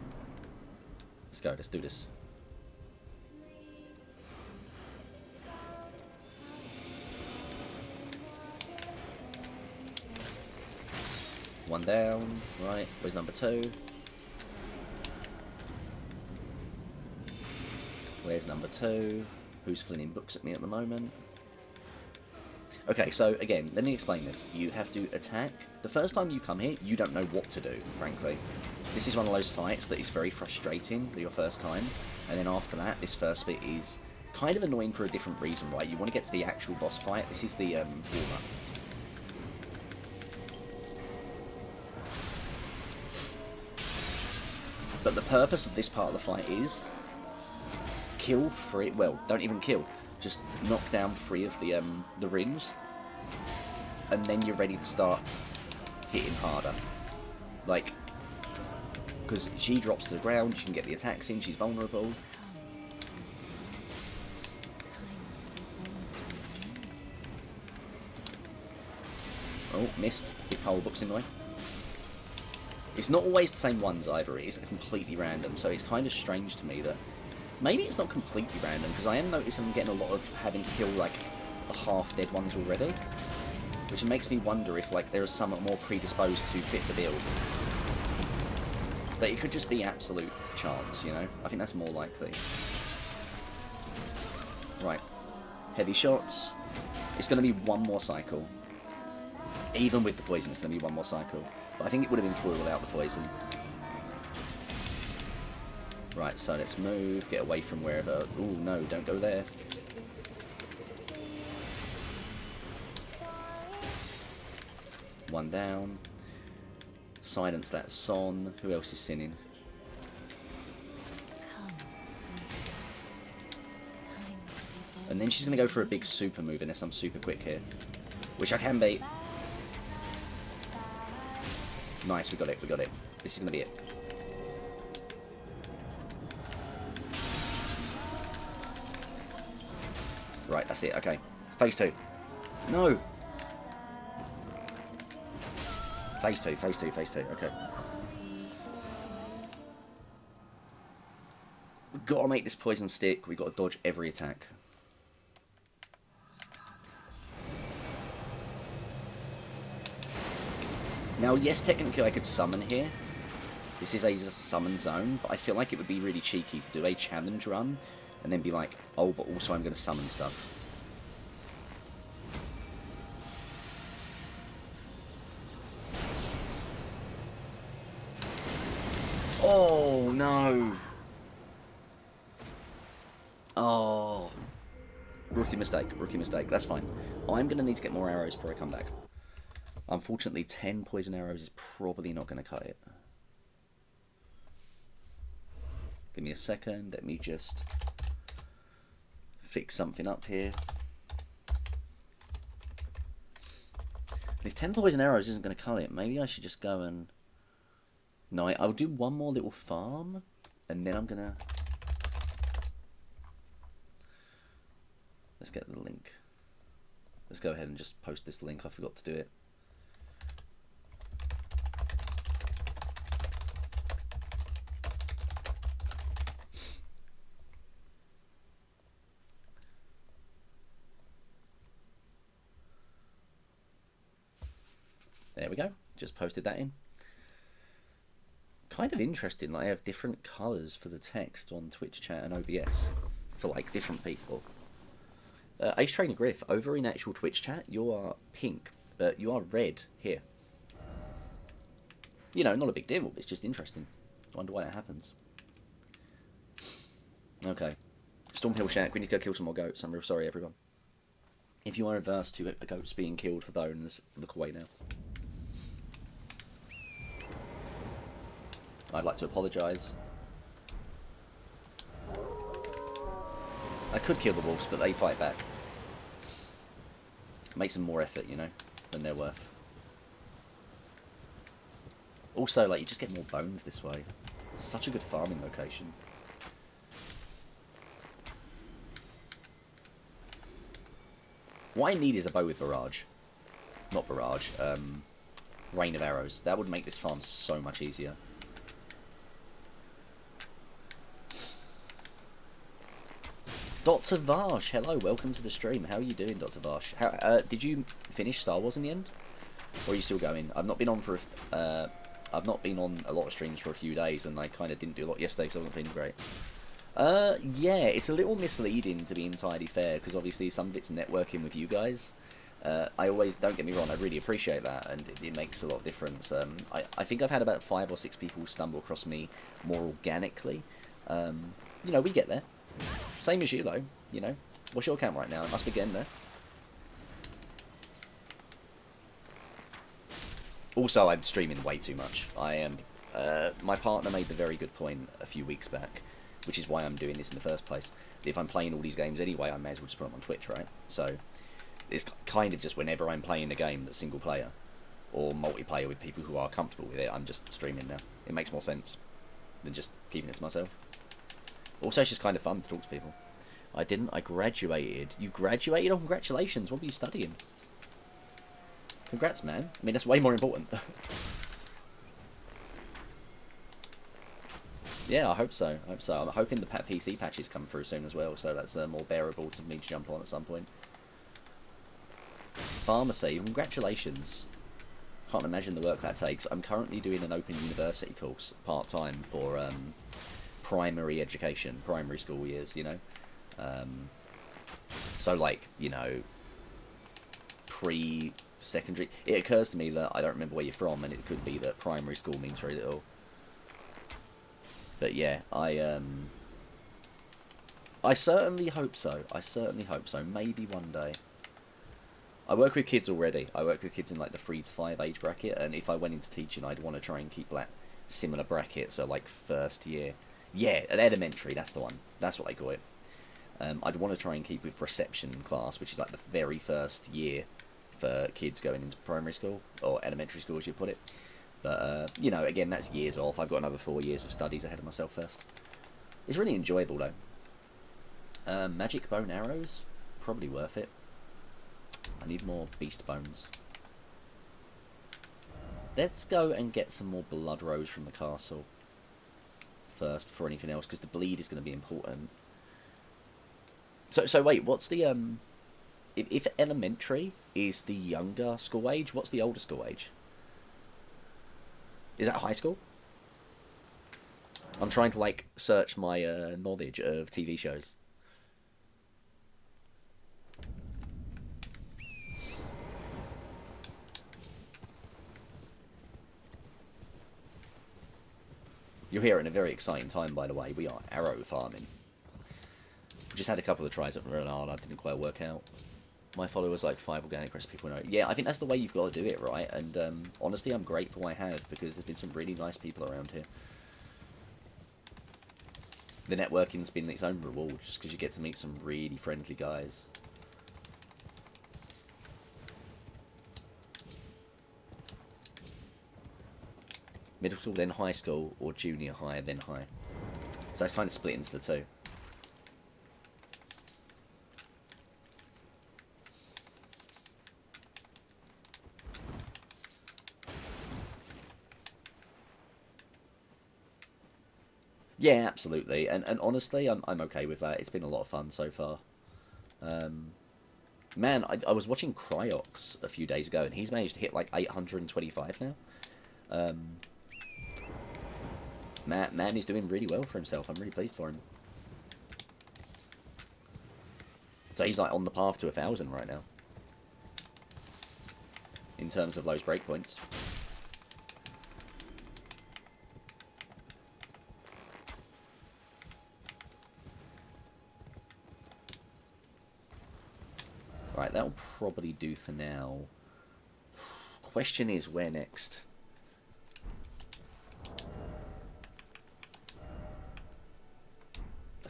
Let's go, let's do this. One down, right, where's number 2? Where's number 2? Who's flinging books at me at the moment? Okay, so again, let me explain this. You have to attack. The first time you come here, you don't know what to do, frankly. This is one of those fights that is very frustrating your first time, and then after that, this first bit is kind of annoying for a different reason, right? You want to get to the actual boss fight. This is the warm-up. But the purpose of this part of the fight is kill 3, well, don't even kill, just knock down 3 of the rings, and then you're ready to start hitting harder. Like, because she drops to the ground, she can get the attacks in, she's vulnerable. Oh, missed. Big pile of books in the way. It's not always the same ones either, it is completely random, so it's kind of strange to me that... Maybe it's not completely random, because I am noticing I'm getting a lot of having to kill, like, the half-dead ones already. Which makes me wonder if, like, there is some more predisposed to fit the build. But it could just be absolute chance, you know? I think that's more likely. Right. Heavy shots. It's going to be one more cycle. Even with the poison, it's going to be one more cycle. But I think it would have been full without the poison. Right, so let's move, get away from wherever... Ooh, no, don't go there. One down. Silence that son. Who else is sinning? And then she's going to go for a big super move unless I'm super quick here. Which I can beat. Nice, we got it, we got it. This is going to be it. Right, that's it, okay. Phase 2. No! Phase 2, phase 2, phase 2, okay. We've got to make this poison stick, we've got to dodge every attack. Now, yes, technically I could summon here. This is a summon zone, but I feel like it would be really cheeky to do a challenge run and then be like, oh, but also I'm going to summon stuff. Oh, no. Oh. Rookie mistake, rookie mistake. That's fine. I'm going to need to get more arrows before I come back. Unfortunately, 10 poison arrows is probably not going to cut it. Give me a second. Let me just fix something up here. And if 10 poison arrows isn't going to cut it, maybe I should just go and... No, I'll do one more little farm, and then I'm going to... Let's get the link. Let's go ahead and just post this link. I forgot to do it. There we go. Just posted that in. Kind of interesting. Like, I have different colours for the text on Twitch chat and OBS for like different people. Ace Trainer Griff, over in actual Twitch chat, you are pink, but you are red here. You know, not a big deal. It's just interesting. I wonder why it happens. Okay. Stormhill Shack, we need to go kill some more goats. I'm real sorry, everyone. If you are averse to goats being killed for bones, look away now. I'd like to apologise. I could kill the wolves, but they fight back. Makes them more effort, you know, than they're worth. Also, like, you just get more bones this way. Such a good farming location. What I need is a bow with barrage. Not barrage, rain of arrows. That would make this farm so much easier. Dr. Varsh, hello, welcome to the stream. How are you doing, Dr. Varsh? How, did you finish Star Wars in the end? Or are you still going? I've not been on for I've not been on a lot of streams for a few days, and I kind of didn't do a lot yesterday because I wasn't feeling great. Yeah, it's a little misleading, to be entirely fair, because obviously some of it's networking with you guys. I always, don't get me wrong, I really appreciate that, and it makes a lot of difference. I think I've had about 5 or 6 people stumble across me more organically. You know, we get there. Same as you, though, you know. What's your account right now? It must be getting there. Also, I'm streaming way too much. I am... my partner made the very good point a few weeks back, which is why I'm doing this in the first place. If I'm playing all these games anyway, I may as well just put them on Twitch, right? So, it's kind of just whenever I'm playing a game that's single player or multiplayer with people who are comfortable with it, I'm just streaming now. It makes more sense than just keeping it to myself. Also, it's just kind of fun to talk to people. I didn't. I graduated. You graduated? Oh, congratulations. What were you studying? Congrats, man. I mean, that's way more important. Yeah, I hope so. I hope so. I'm hoping the PC patches come through soon as well, so that's more bearable to me to jump on at some point. Pharmacy. Congratulations. Can't imagine the work that takes. I'm currently doing an open university course part-time for primary education, primary school years, you know. So, like, you know, pre-secondary. It occurs to me that I don't remember where you're from, and it could be that primary school means very little. But yeah, I certainly hope so. I certainly hope so. Maybe one day. I work with kids already. I work with kids in like the 3 to 5 age bracket, and if I went into teaching, I'd want to try and keep like similar brackets, so like first year. Yeah, at elementary, that's the one. That's what they call it. I'd want to try and keep with reception class, which is like the very first year for kids going into primary school, or elementary school as you put it. But, you know, again, that's years off. I've got another 4 years of studies ahead of myself first. It's really enjoyable, though. Magic bone arrows? Probably worth it. I need more beast bones. Let's go and get some more blood rose from the castle first before anything else, because the bleed is going to be important. So wait, what's the if elementary is the younger school age, what's the older school age? Is that high school? I'm trying to like search my knowledge of TV shows. You're here in a very exciting time, by the way. We are arrow farming. We just had a couple of tries at Renard. Didn't quite work out. My followers like 5 organic recipe 2.0. Yeah, I think that's the way you've got to do it, right? And honestly, I'm grateful I have, because there's been some really nice people around here. The networking's been its own reward, just because you get to meet some really friendly guys. Middle school, then high school, or junior high, then high. So it's kind of split into the two. Yeah, absolutely. And honestly, I'm okay with that. It's been a lot of fun so far. Man, I was watching Cryox a few days ago, and he's managed to hit like 825 now. Man is doing really well for himself. I'm really pleased for him. So he's like on the path to 1,000 right now, in terms of those breakpoints. Right, that'll probably do for now. Question is, where next?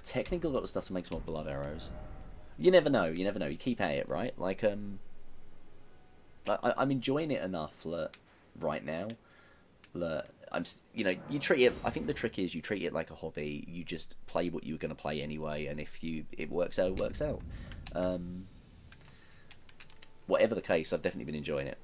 Technically got the stuff to make some more blood arrows. You never know, you never know. You keep at it, right? Like, I'm enjoying it enough that right now, that you know, you treat it, I think the trick is you treat it like a hobby. You just play what you're going to play anyway, and if it works out, it works out. Whatever the case, I've definitely been enjoying it.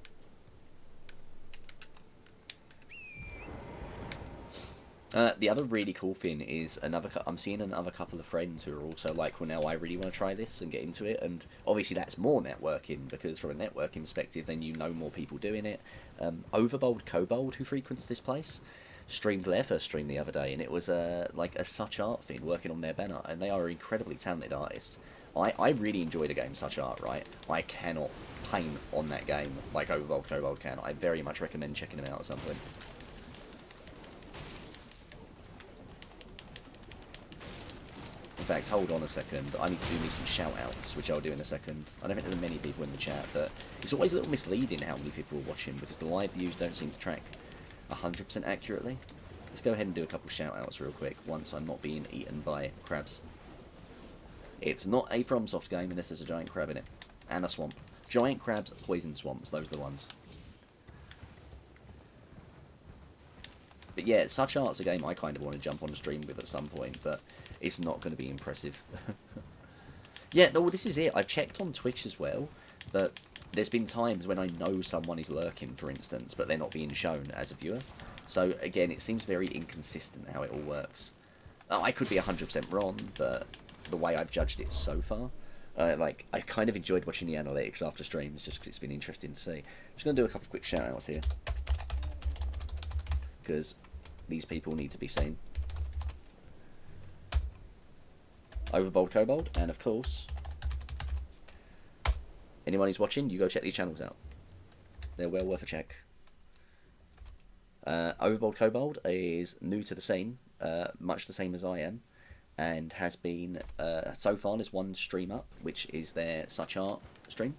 The other really cool thing is I'm seeing another couple of friends who are also like, well, now I really want to try this and get into it, and obviously that's more networking, because from a networking perspective, then you know more people doing it. Overbold Kobold, who frequents this place, streamed their first stream the other day, and it was like a Such Art thing, working on their banner, and they are an incredibly talented artist. I really enjoy the game Such Art, right? I cannot paint on that game like Overbold Kobold can. I very much recommend checking them out at some point. In fact, hold on a second. I need to do me some shout-outs, which I'll do in a second. I don't think there's many people in the chat, but it's always a little misleading how many people are watching, because the live views don't seem to track 100% accurately. Let's go ahead and do a couple shout-outs real quick, once I'm not being eaten by crabs. It's not a FromSoft game unless there's a giant crab in it. And a swamp. Giant crabs, poison swamps, those are the ones. But yeah, Such Art's a game I kind of want to jump on the stream with at some point, but it's not going to be impressive. Yeah, no, this is it. I've checked on Twitch as well, but there's been times when I know someone is lurking, for instance, but they're not being shown as a viewer. So, again, it seems very inconsistent how it all works. I could be 100% wrong, but the way I've judged it so far, like, I've kind of enjoyed watching the analytics after streams, just because it's been interesting to see. I'm just going to do a couple of quick shout-outs here, because these people need to be seen. Overbold Kobold, and of course, anyone who's watching, you go check these channels out. They're well worth a check. Overbold Kobold is new to the scene, much the same as I am, and has been, so far, there's one stream up, which is their Such Art stream.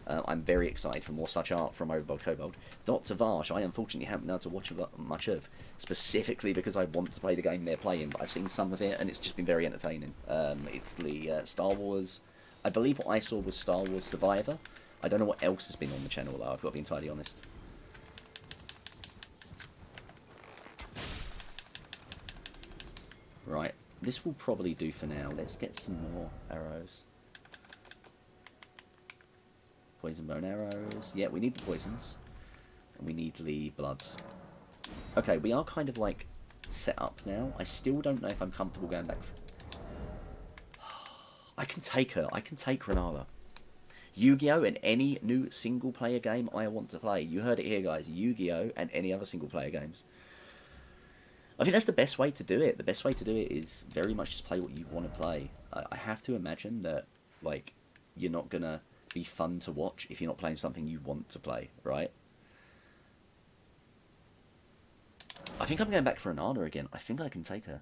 I'm very excited for more Such Art from Overbold Kobold. Dr. Varsh, I unfortunately haven't been able to watch much of, specifically because I want to play the game they're playing, but I've seen some of it, and it's just been very entertaining. It's the Star Wars, I believe what I saw was Star Wars Survivor. I don't know what else has been on the channel, though, I've got to be entirely honest. Right, this will probably do for now. Let's get some more arrows. Poison bone arrows. Yeah, we need the poisons. And we need the bloods. Okay, we are kind of like set up now. I still don't know if I'm comfortable going back. I can take her. I can take Renala. Yu-Gi-Oh! And any new single player game I want to play. You heard it here, guys. Yu-Gi-Oh! And any other single player games. I think that's the best way to do it. The best way to do it is very much just play what you want to play. I have to imagine that, like, you're not going to be fun to watch if you're not playing something you want to play, right? I think I'm going back for Anana again. I think I can take her.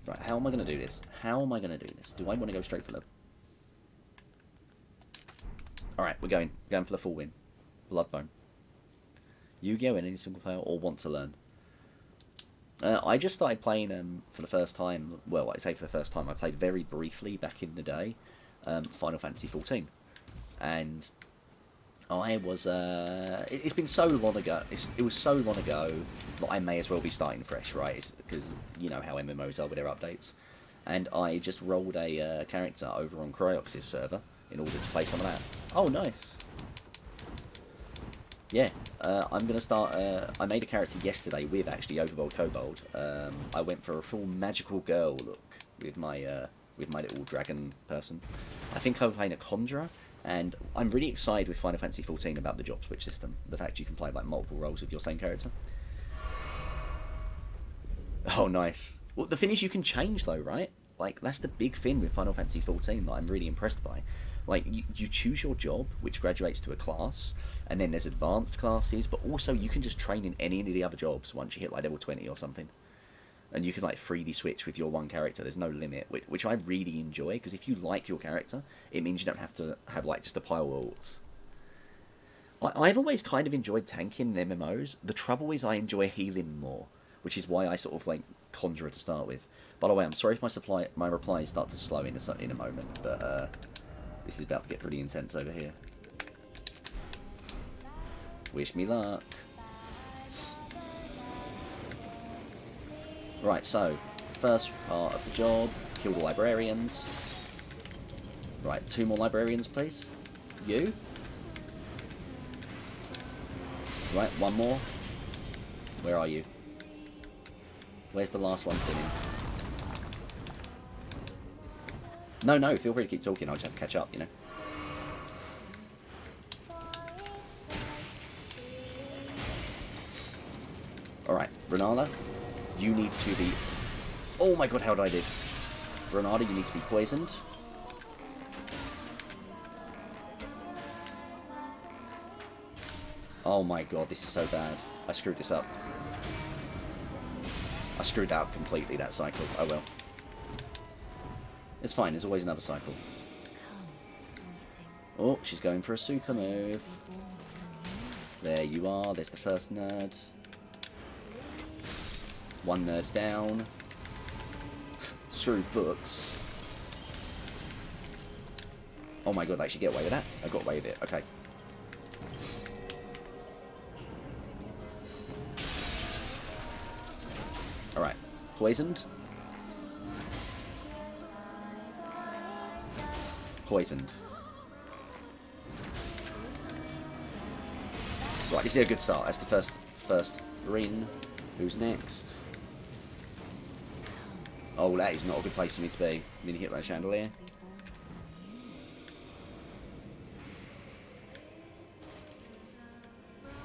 Right, how am I going to do this? How am I going to do this? Do I want to go straight for the... Alright, we're going for the full win. Bloodbone. Yu-Gi-Oh! In any single player or want to learn? I just started playing for the first time. Well, I say for the first time. I played very briefly back in the day, Final Fantasy XIV, and I was. It's been so long ago. It was so long ago that I may as well be starting fresh, right? Because you know how MMOs are with their updates, and I just rolled a character over on Cryox's server in order to play some of that. Oh, nice. Yeah, I'm going to start, I made a character yesterday with actually Overbold Kobold. I went for a full magical girl look with my little dragon person. I think I'm playing a Conjurer, and I'm really excited with Final Fantasy XIV about the job switch system. The fact you can play like multiple roles with your same character. Oh, nice. Well, the thing is you can change though, right? Like, that's the big thing with Final Fantasy XIV that I'm really impressed by. Like, you choose your job, which graduates to a class, and then there's advanced classes, but also you can just train in any of the other jobs once you hit, like, level 20 or something. And you can, like, freely switch with your one character. There's no limit, which I really enjoy, because if you like your character, it means you don't have to have, like, just a pile of ults. I've always kind of enjoyed tanking in MMOs. The trouble is I enjoy healing more, which is why I sort of, like, Conjurer to start with. By the way, I'm sorry if my replies start to slow in a moment, but, this is about to get pretty intense over here. Wish me luck. Right, so, first part of the job, kill the librarians. Right, 2 more librarians, please. You. Right, 1 more. Where are you? Where's the last one sitting? No, feel free to keep talking, I'll just have to catch up, you know. Alright, Renala, you need to be... Oh my god, how did I live? Renala, you need to be poisoned. Oh my god, this is so bad. I screwed this up. I screwed that up completely, that cycle. Oh well. It's fine, there's always another cycle. Oh, she's going for a super move. There you are, there's the first nerd. 1 nerd down. Screw books. Oh my god, they actually get away with that? I got away with it. Okay. Alright. Poisoned. Poisoned. Right, this is a good start. That's the first ring. Who's next? Oh, that is not a good place for me to be. I'm gonna hit that chandelier.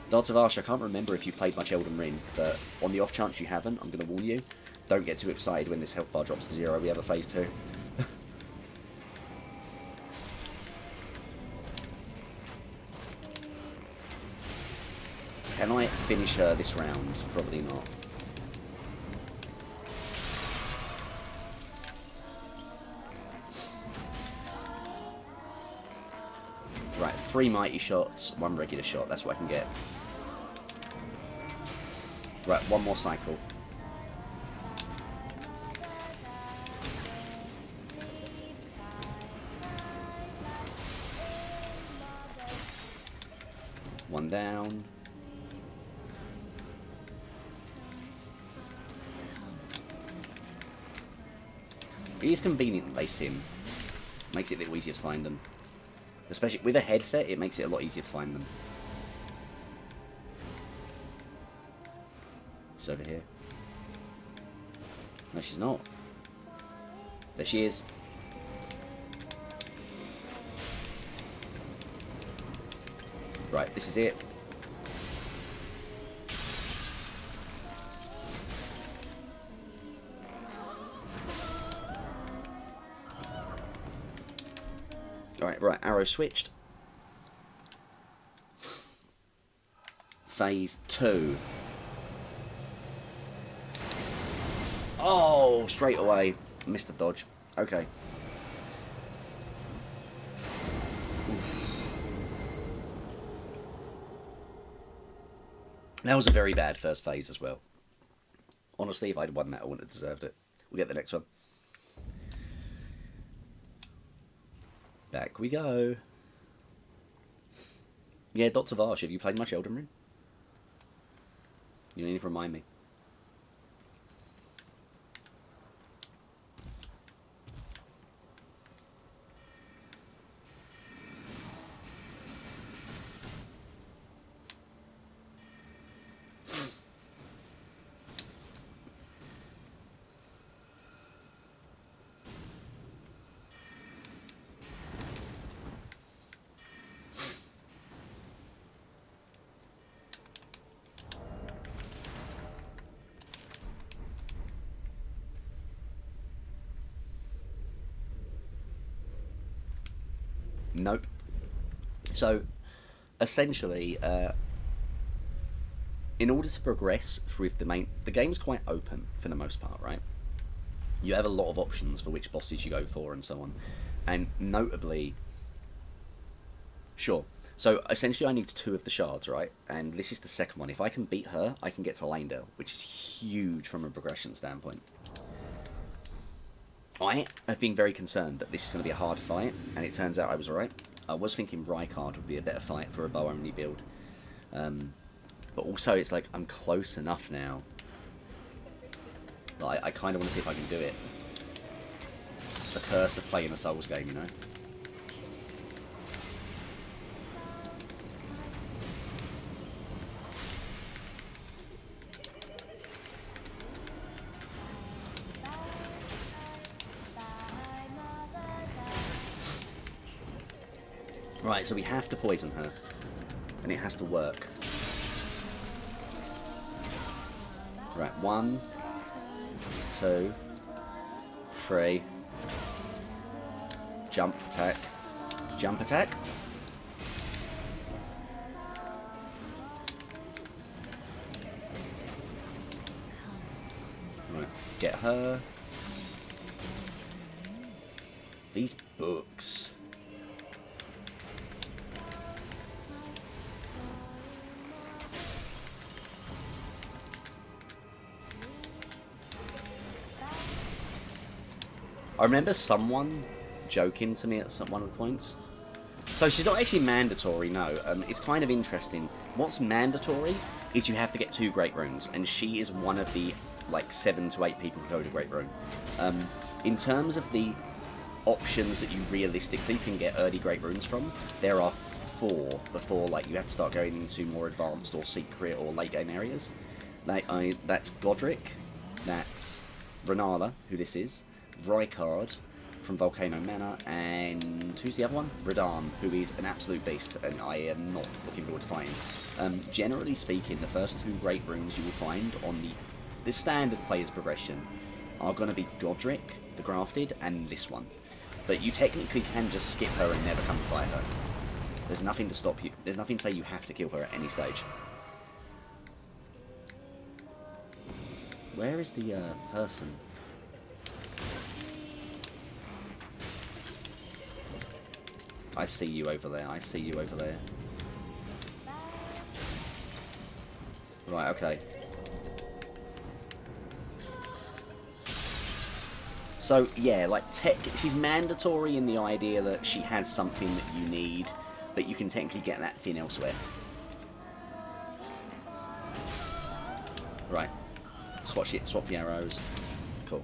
Darts of Arsh, I can't remember if you played much Elden Ring, but on the off chance you haven't, I'm going to warn you, don't get too excited when this health bar drops to 0. We have a phase 2. Can I finish her this round? Probably not. Right, 3 mighty shots, 1 regular shot. That's what I can get. Right, 1 more cycle. One down. It is convenient that they sim. Makes it a little easier to find them. Especially with a headset, it makes it a lot easier to find them. She's over here. No, she's not. There she is. Right, this is it. Alright, right, arrow switched. Phase 2. Oh, straight away. Missed the dodge. Okay. That was a very bad first phase as well. Honestly, if I'd won that, I wouldn't have deserved it. We'll get the next one. Back we go. Yeah, Dr. Varsh, have you played much Elden Ring? You need to remind me. Nope. So, essentially, in order to progress with the game's quite open for the most part, right? You have a lot of options for which bosses you go for and so on. And notably, sure. So, essentially I need 2 of the shards, right? And this is the second one. If I can beat her, I can get to Landale, which is huge from a progression standpoint. I have been very concerned that this is going to be a hard fight, and it turns out I was right. I was thinking Rykard would be a better fight for a bow-only build. But also, it's like, I'm close enough now. Like, I kind of want to see if I can do it. The curse of playing a Souls game, you know? Right, so we have to poison her. And it has to work. Right, 1, 2, 3. Jump attack. Jump attack. Right, get her. These books. I remember someone joking to me at one of the points So she's not actually mandatory, no. It's kind of interesting. What's mandatory is you have to get 2 Great Runes, and she is one of the, like, 7 to 8 people who hold a Great Rune. In terms of the options that you realistically can get early Great Runes from, there are 4 before, like, you have to start going into more advanced or secret or late game areas. Like, that's Godric, that's Renala, who this is, Rykard from Volcano Manor, and who's the other one? Radahn, who is an absolute beast, and I am not looking forward to fighting. Generally speaking, the first 2 Great Runes you will find on the standard player's progression are going to be Godric, the Grafted, and this one. But you technically can just skip her and never come fight her. There's nothing to stop you. There's nothing to say you have to kill her at any stage. Where is the person? I see you over there. I see you over there. Right, okay. So, yeah, like, she's mandatory in the idea that she has something that you need, but you can technically get that thing elsewhere. Right. Swap the arrows. Cool.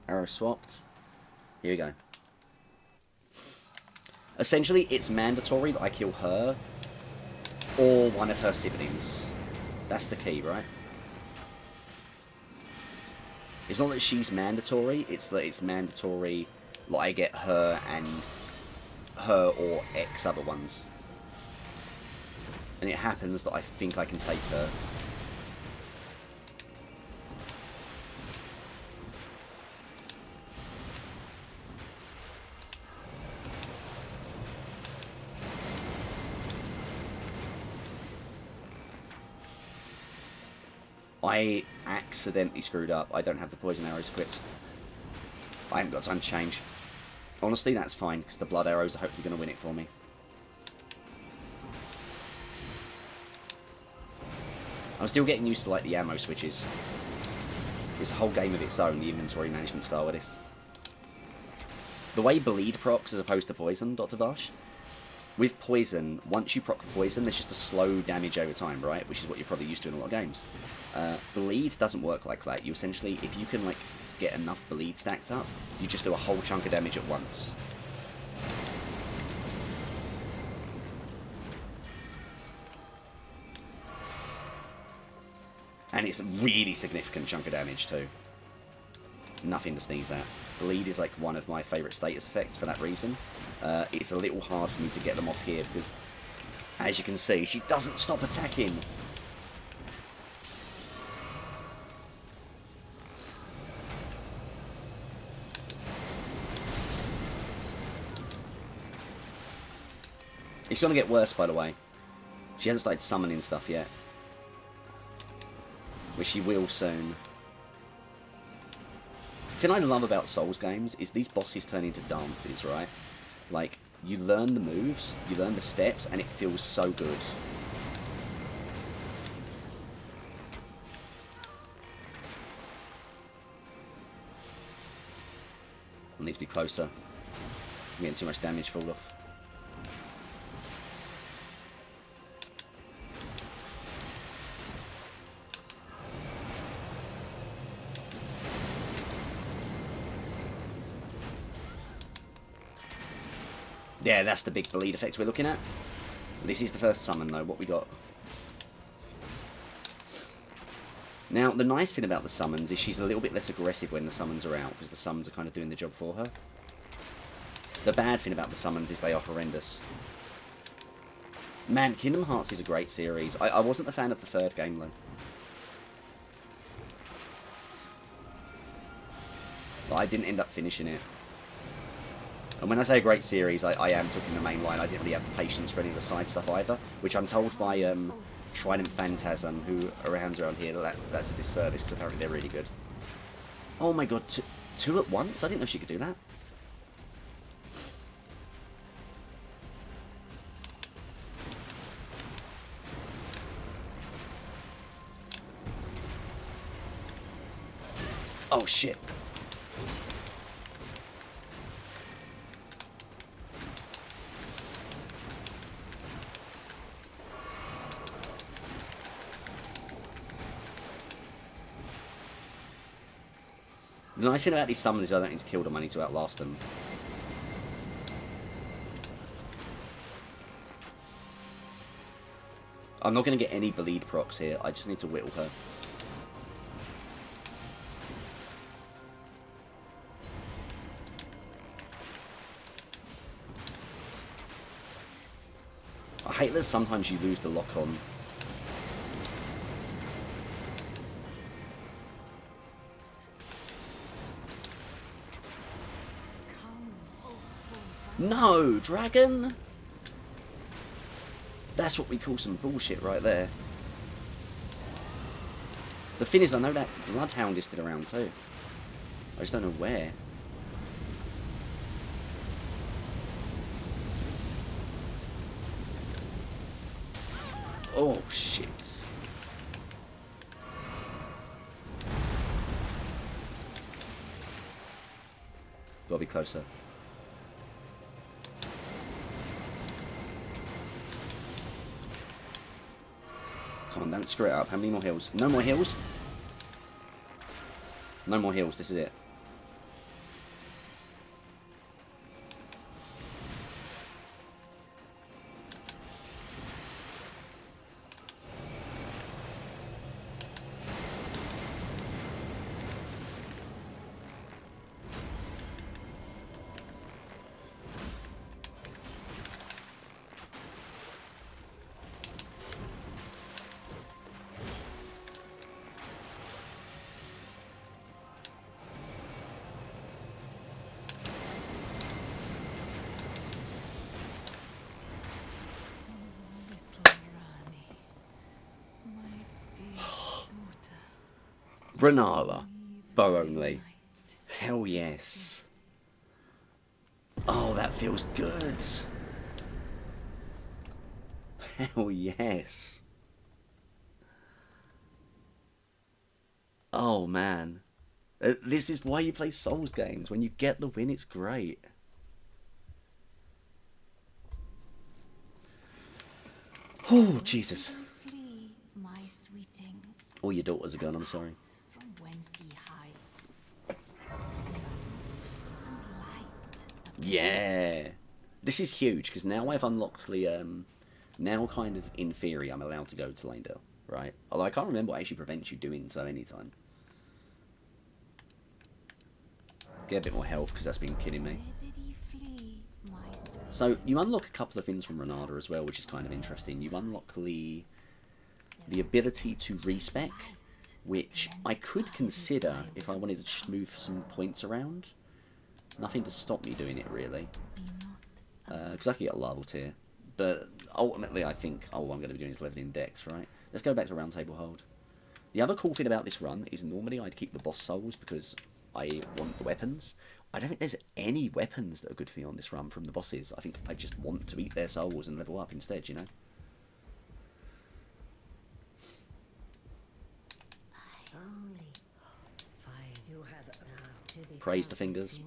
Arrow swapped. Here we go. Essentially, it's mandatory that I kill her or one of her siblings. That's the key, right? It's not that she's mandatory, it's that it's mandatory that I get her and her or X other ones. And it happens that I think I can take her. I accidentally screwed up. I don't have the poison arrows equipped. I haven't got time to change. Honestly, that's fine, because the blood arrows are hopefully going to win it for me. I'm still getting used to, like, the ammo switches. It's a whole game of its own, the inventory management style of this. The way bleed procs as opposed to poison, Dr. Vash. With poison, once you proc poison, there's just a slow damage over time, right? Which is what you're probably used to in a lot of games. Bleed doesn't work like that. You essentially, if you can, like, get enough bleed stacked up, you just do a whole chunk of damage at once. And it's a really significant chunk of damage too. Nothing to sneeze at. Bleed is like one of my favourite status effects for that reason. It's a little hard for me to get them off here because, as you can see, she doesn't stop attacking. It's going to get worse, by the way. She hasn't started summoning stuff yet. Which she will soon. The thing I love about Souls games is these bosses turn into dances, right? Like, you learn the moves, you learn the steps, and it feels so good. I need to be closer. I'm getting too much damage fall off. Yeah, that's the big bleed effects we're looking at. This is the first summon, though. What we got? Now, the nice thing about the summons is she's a little bit less aggressive when the summons are out, because the summons are kind of doing the job for her. The bad thing about the summons is they are horrendous. Man, Kingdom Hearts is a great series. I wasn't a fan of the third game, though. But I didn't end up finishing it. And when I say a great series, I am talking the main line. I didn't really have the patience for any of the side stuff either, which I'm told by Trident Phantasm, who are around here, that's a disservice, because apparently they're really good. Oh my god, two at once? I didn't know she could do that. Oh shit. The nice thing about these summons is I don't need to kill them, I need to outlast them. I'm not going to get any bleed procs here, I just need to whittle her. I hate that sometimes you lose the lock on. No, dragon! That's what we call some bullshit right there. The thing is, I know that Bloodhound is still around too. I just don't know where. Oh, shit. Gotta be closer. Come on, don't screw it up. How many more heals? No more heals? No more heals, this is it. Renala. Bow only. Hell yes. Oh, that feels good. Hell yes. Oh man. This is why you play Souls games. When you get the win, it's great. Oh, Jesus. All your daughters are gone, I'm sorry. Yeah. This is huge, because now I've unlocked the, now kind of, in theory, I'm allowed to go to Lanedale, right? Although I can't remember what actually prevents you doing so anytime. Get a bit more health, because that's been killing me. So, you unlock a couple of things from Renata as well, which is kind of interesting. You unlock the ability to respec, which I could consider if I wanted to just move some points around. Nothing to stop me doing it, really. Because I could get a level tier. But ultimately, I think all I'm going to be doing is leveling Dex, right? Let's go back to Round Table Hold. The other cool thing about this run is normally I'd keep the boss souls because I want the weapons. I don't think there's any weapons that are good for me on this run from the bosses. I think I just want to eat their souls and level up instead, you know? Praise the fingers.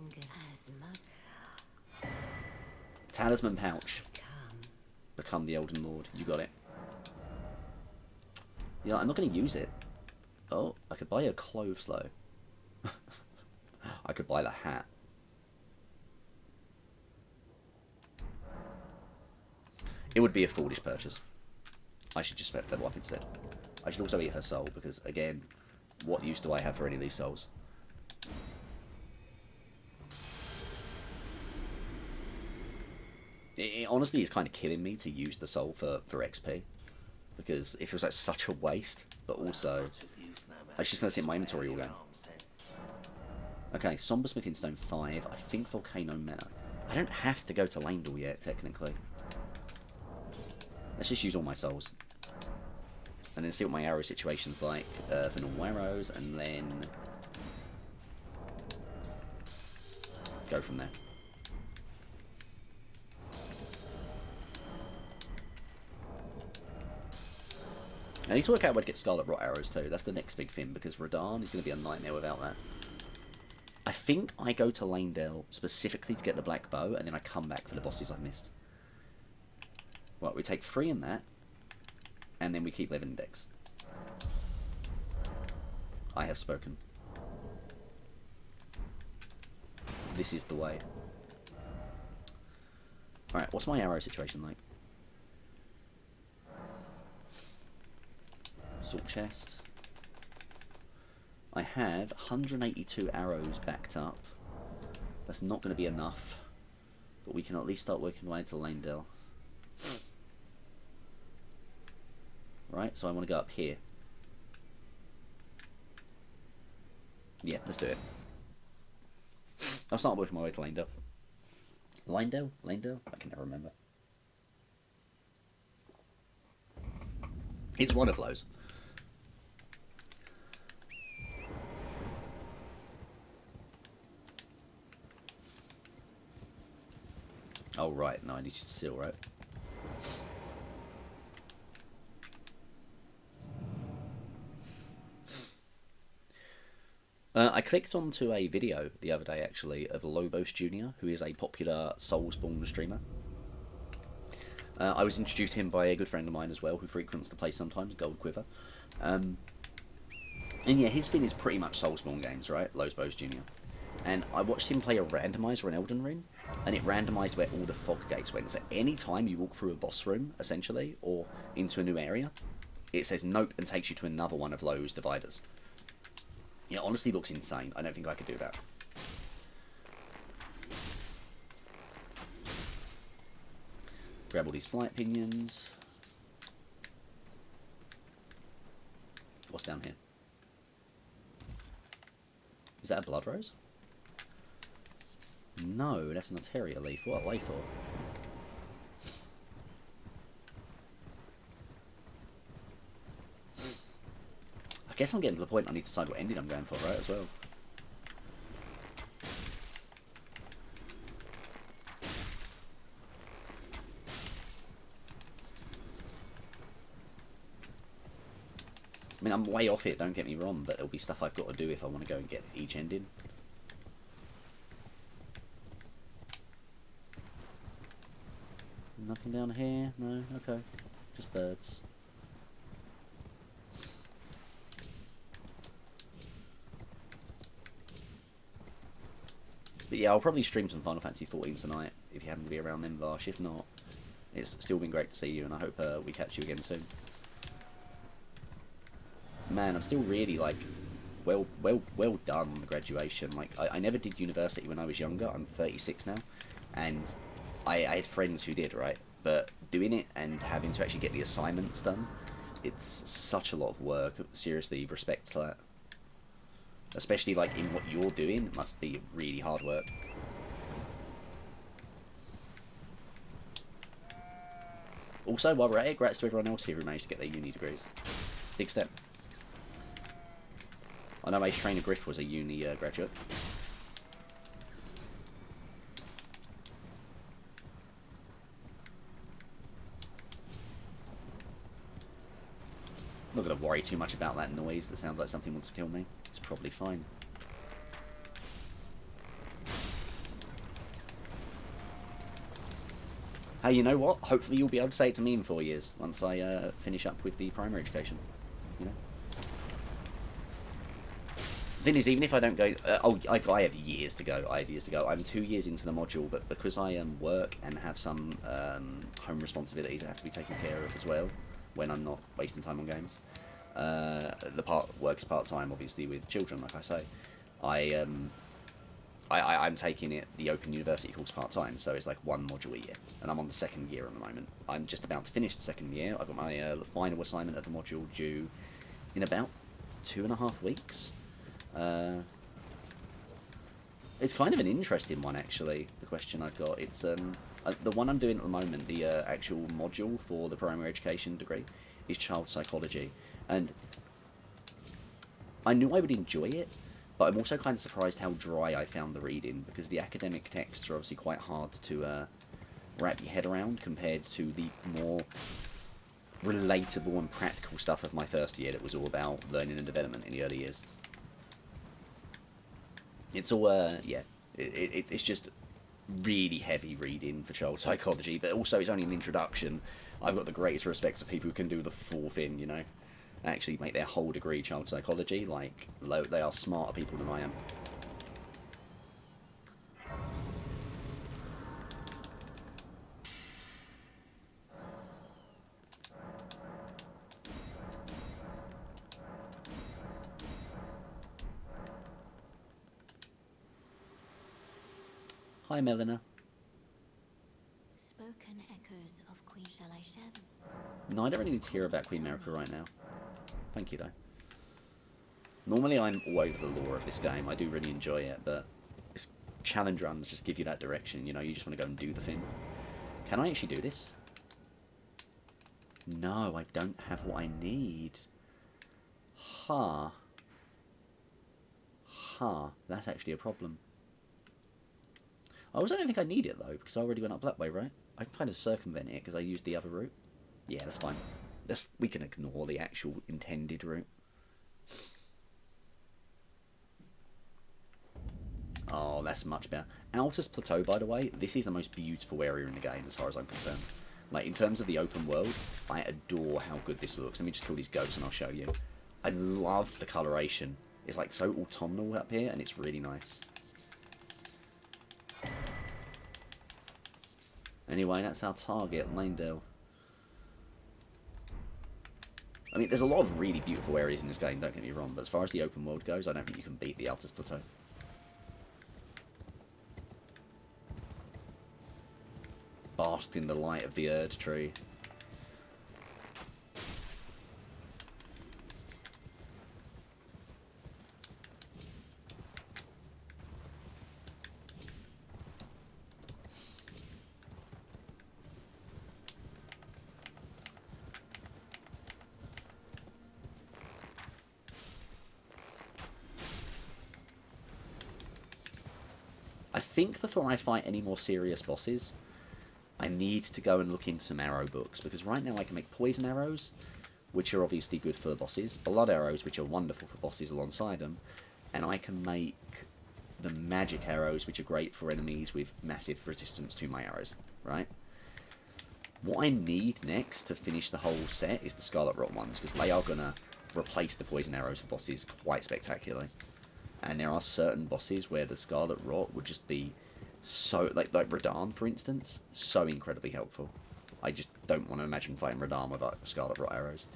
Talisman pouch. Become the Elden Lord. You got it. Yeah, I'm not going to use it. Oh, I could buy a clothes though. I could buy the hat. It would be a foolish purchase. I should just level up instead. I should also eat her soul because, again, what use do I have for any of these souls? It honestly is kind of killing me to use the soul for XP. Because it feels like such a waste, but also I just going to sit in my inventory all day. Okay, Somber Smithing Stone 5. I think Volcano Manor. I don't have to go to Lanedale yet, technically. Let's just use all my souls. And then see what my arrow situation's like for normal arrows, and then go from there. I need to work out where to get Scarlet Rot arrows too. That's the next big thing, because Radahn is going to be a nightmare without that. I think I go to Lanedale specifically to get the Black Bow, and then I come back for the bosses I've missed. Right, we take 3 in that, and then we keep leveling Dex. I have spoken. This is the way. Alright, what's my arrow situation like? Salt chest. I have 182 arrows backed up. That's not going to be enough. But we can at least start working our way to Lanedale. Right, so I want to go up here. Yeah, let's do it. I'll start working my way to Lanedale. Lanedale? Lanedale? I can never remember. It's one of those. Oh, right. No, I need you to seal, right? I clicked onto a video the other day, actually, of Lobos Jr., who is a popular Soulsborne streamer. I was introduced to him by a good friend of mine as well, who frequents the place sometimes, Gold Quiver. And yeah, his thing is pretty much Soulsborne games, right? Lobos Jr. And I watched him play a randomizer in Elden Ring, and it randomised where all the fog gates went. So any time you walk through a boss room, essentially, or into a new area, it says nope and takes you to another one of those dividers. It honestly looks insane. I don't think I could do that. Grab all these flight pinions. What's down here? Is that a blood rose? No, that's an Altaria leaf. What are they for? I guess I'm getting to the point I need to decide what ending I'm going for, right, as well. I mean, I'm way off it, don't get me wrong, but there'll be stuff I've got to do if I want to go and get each ending. Nothing down here? No? Okay. Just birds. But yeah, I'll probably stream some Final Fantasy 14 tonight, if you happen to be around then, Vash. If not, it's still been great to see you, and I hope we catch you again soon. Man, I'm still really, like, well done on the graduation. Like, I never did university when I was younger. I'm 36 now, and I had friends who did, right? But doing it and having to actually get the assignments done, it's such a lot of work. Seriously, respect to that. Especially, like, in what you're doing, it must be really hard work. Also, while we're at it, congrats to everyone else here who managed to get their uni degrees. Big step. I know Ace Trainer Griff was a uni graduate. I'm not going to worry too much about that noise that sounds like something wants to kill me. It's probably fine. Hey, you know what? Hopefully you'll be able to say it to me in 4 years, once I finish up with the primary education. You know? The thing is, even if I don't go... I have years to go. I'm 2 years into the module, but because I work and have some home responsibilities I have to be taken care of as well, when I'm not wasting time on games. Works part-time, obviously, with children, like I say. I'm taking the Open University course part-time, so it's like one module a year. And I'm on the second year at the moment. I'm just about to finish the second year. I've got my the final assignment of the module due in about 2.5 weeks. It's kind of an interesting one, actually, the question I've got. It's the one I'm doing at the moment, the actual module for the primary education degree, is child psychology. And I knew I would enjoy it, but I'm also kind of surprised how dry I found the reading, because the academic texts are obviously quite hard to wrap your head around compared to the more relatable and practical stuff of my first year that was all about learning and development in the early years. It's all, yeah, it's just really heavy reading for child psychology, but also it's only an introduction. I've got the greatest respect for people who can do the full thing, you know, actually make their whole degree child psychology. Like, they are smarter people than I am. Hi, Melina. Spoken echoes of Queen, shall I share them? No, I don't really need to hear about Queen America right now. Thank you, though. Normally, I'm all over the lore of this game. I do really enjoy it, but this challenge runs just give you that direction. You know, you just want to go and do the thing. Can I actually do this? No, I don't have what I need. Huh. Huh. That's actually a problem. I also don't think I need it, though, because I already went up that way, right? I can kind of circumvent it because I used the other route. Yeah, that's fine. We can ignore the actual intended route. Oh, that's much better. Altus Plateau, by the way, this is the most beautiful area in the game as far as I'm concerned. Like, in terms of the open world, I adore how good this looks. Let me just kill these ghosts and I'll show you. I love the coloration. It's like so autumnal up here and it's really nice. Anyway, that's our target, Lanedale. I mean, there's a lot of really beautiful areas in this game, don't get me wrong, but as far as the open world goes, I don't think you can beat the Altus Plateau. Basked in the light of the Erd tree. I think before I fight any more serious bosses, I need to go and look into some arrow books, because right now I can make poison arrows, which are obviously good for bosses, blood arrows, which are wonderful for bosses alongside them, and I can make the magic arrows, which are great for enemies with massive resistance to my arrows, right? What I need next to finish the whole set is the Scarlet Rot ones, because they are going to replace the poison arrows for bosses quite spectacularly. And there are certain bosses where the Scarlet Rot would just be so, like Radahn, for instance, so incredibly helpful. I just don't want to imagine fighting Radahn without Scarlet Rot arrows.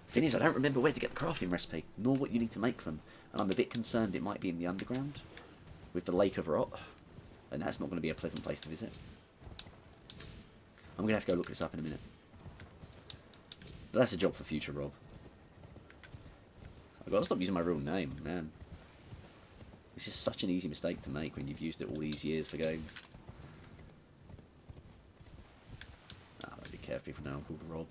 Thing is, I don't remember where to get the crafting recipe, nor what you need to make them, and I'm a bit concerned it might be in the underground, with the Lake of Rot, and that's not going to be a pleasant place to visit. I'm going to have to go look this up in a minute. But that's a job for future Rob. I've got to stop using my real name, man. It's just such an easy mistake to make when you've used it all these years for games. I don't really care if people know I'm called Rob.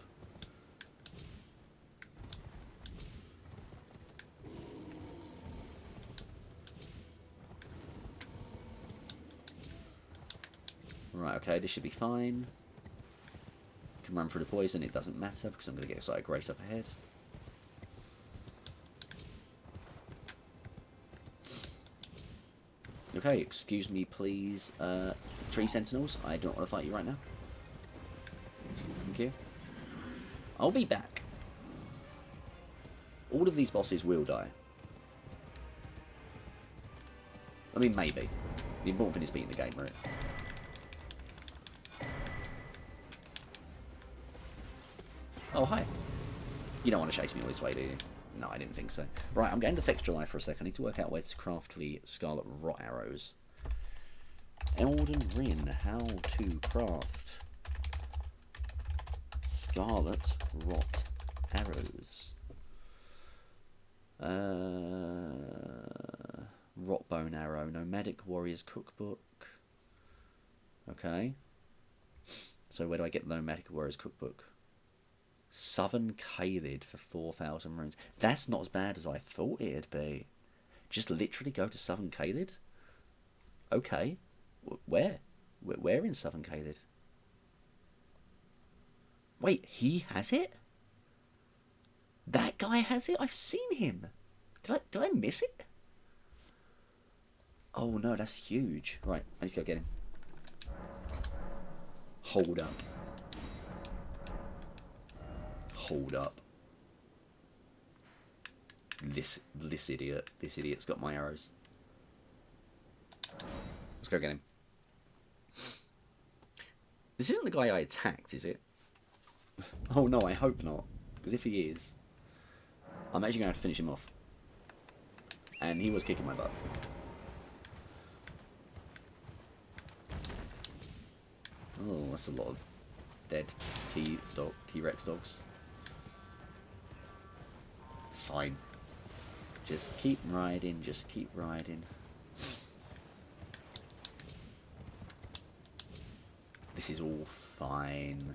Right, okay, this should be fine. Can run through the poison, it doesn't matter because I'm going to get Excited Grace up ahead. Okay, excuse me please, Tree Sentinels, I don't want to fight you right now. Thank you. I'll be back. All of these bosses will die. I mean, maybe. The important thing is beating the game, right? Oh, hi. You don't want to chase me all this way, do you? No, I didn't think so. Right, I'm going to Fextra Life for a second. I need to work out where to craft the Scarlet Rot arrows. Elden Ring, how to craft Scarlet Rot arrows. Rot Bone Arrow, Nomadic Warriors Cookbook. Okay. So where do I get the Nomadic Warriors Cookbook? Southern Caelid for 4,000 runes. That's not as bad as I thought it'd be. Just literally go to Southern Caelid? Okay. Where? Where in Southern Caelid? Wait, he has it? That guy has it? I've seen him. Did I miss it? Oh no, that's huge. Right, I need to go get him. Hold up. Hold up. This idiot. This idiot's got my arrows. Let's go get him. This isn't the guy I attacked, is it? Oh no, I hope not. Because if he is, I'm actually going to have to finish him off. And he was kicking my butt. Oh, that's a lot of dead T-Rex dogs. It's fine. Just keep riding, just keep riding. This is all fine.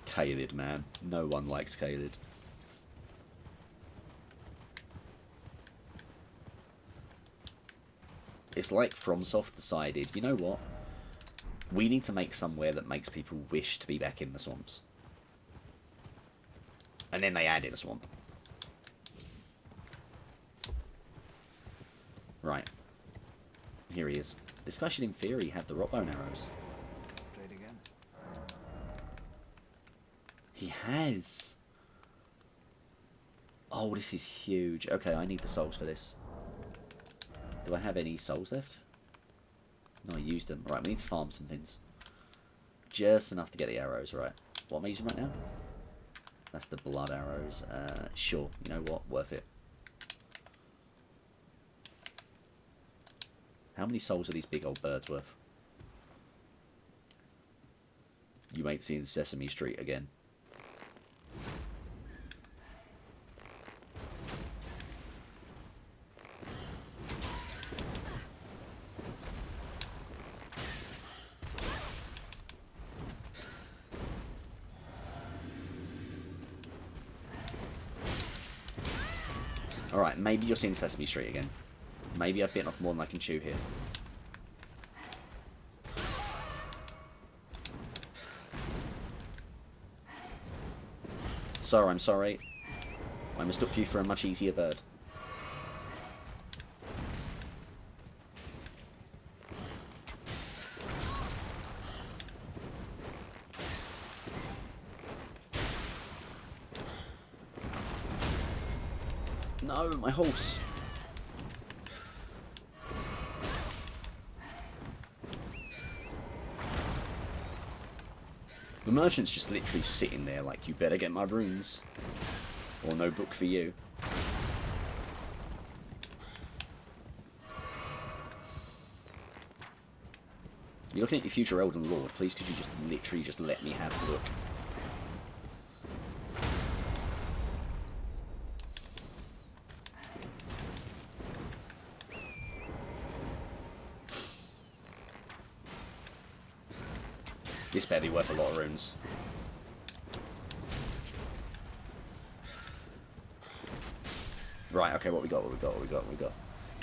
Caelid, man. No one likes Caelid. It's like FromSoft decided, you know what? We need to make somewhere that makes people wish to be back in the swamps. And then they added a swamp. Right. Here he is. This guy should in theory have the rock bone arrows. Trade again. He has. Oh, this is huge. Okay, I need the souls for this. Do I have any souls left? No, I used them. Right, we need to farm some things. Just enough to get the arrows, right. What am I using right now? That's the blood arrows. Sure, you know what? Worth it. How many souls are these big old birds worth? You ain't seen Sesame Street again. Alright, maybe you're seeing Sesame Street again. Maybe I've bitten off more than I can chew here. Sir, I'm sorry. I mistook you for a much easier bird. No, my horse. The merchant's just literally sitting there like, you better get my runes. Or no book for you. You're looking at your future Elden Lord. Please could you just literally just let me have a look. This better be worth a lot of runes. Right, okay, what we got, what we got, what we got, what we got.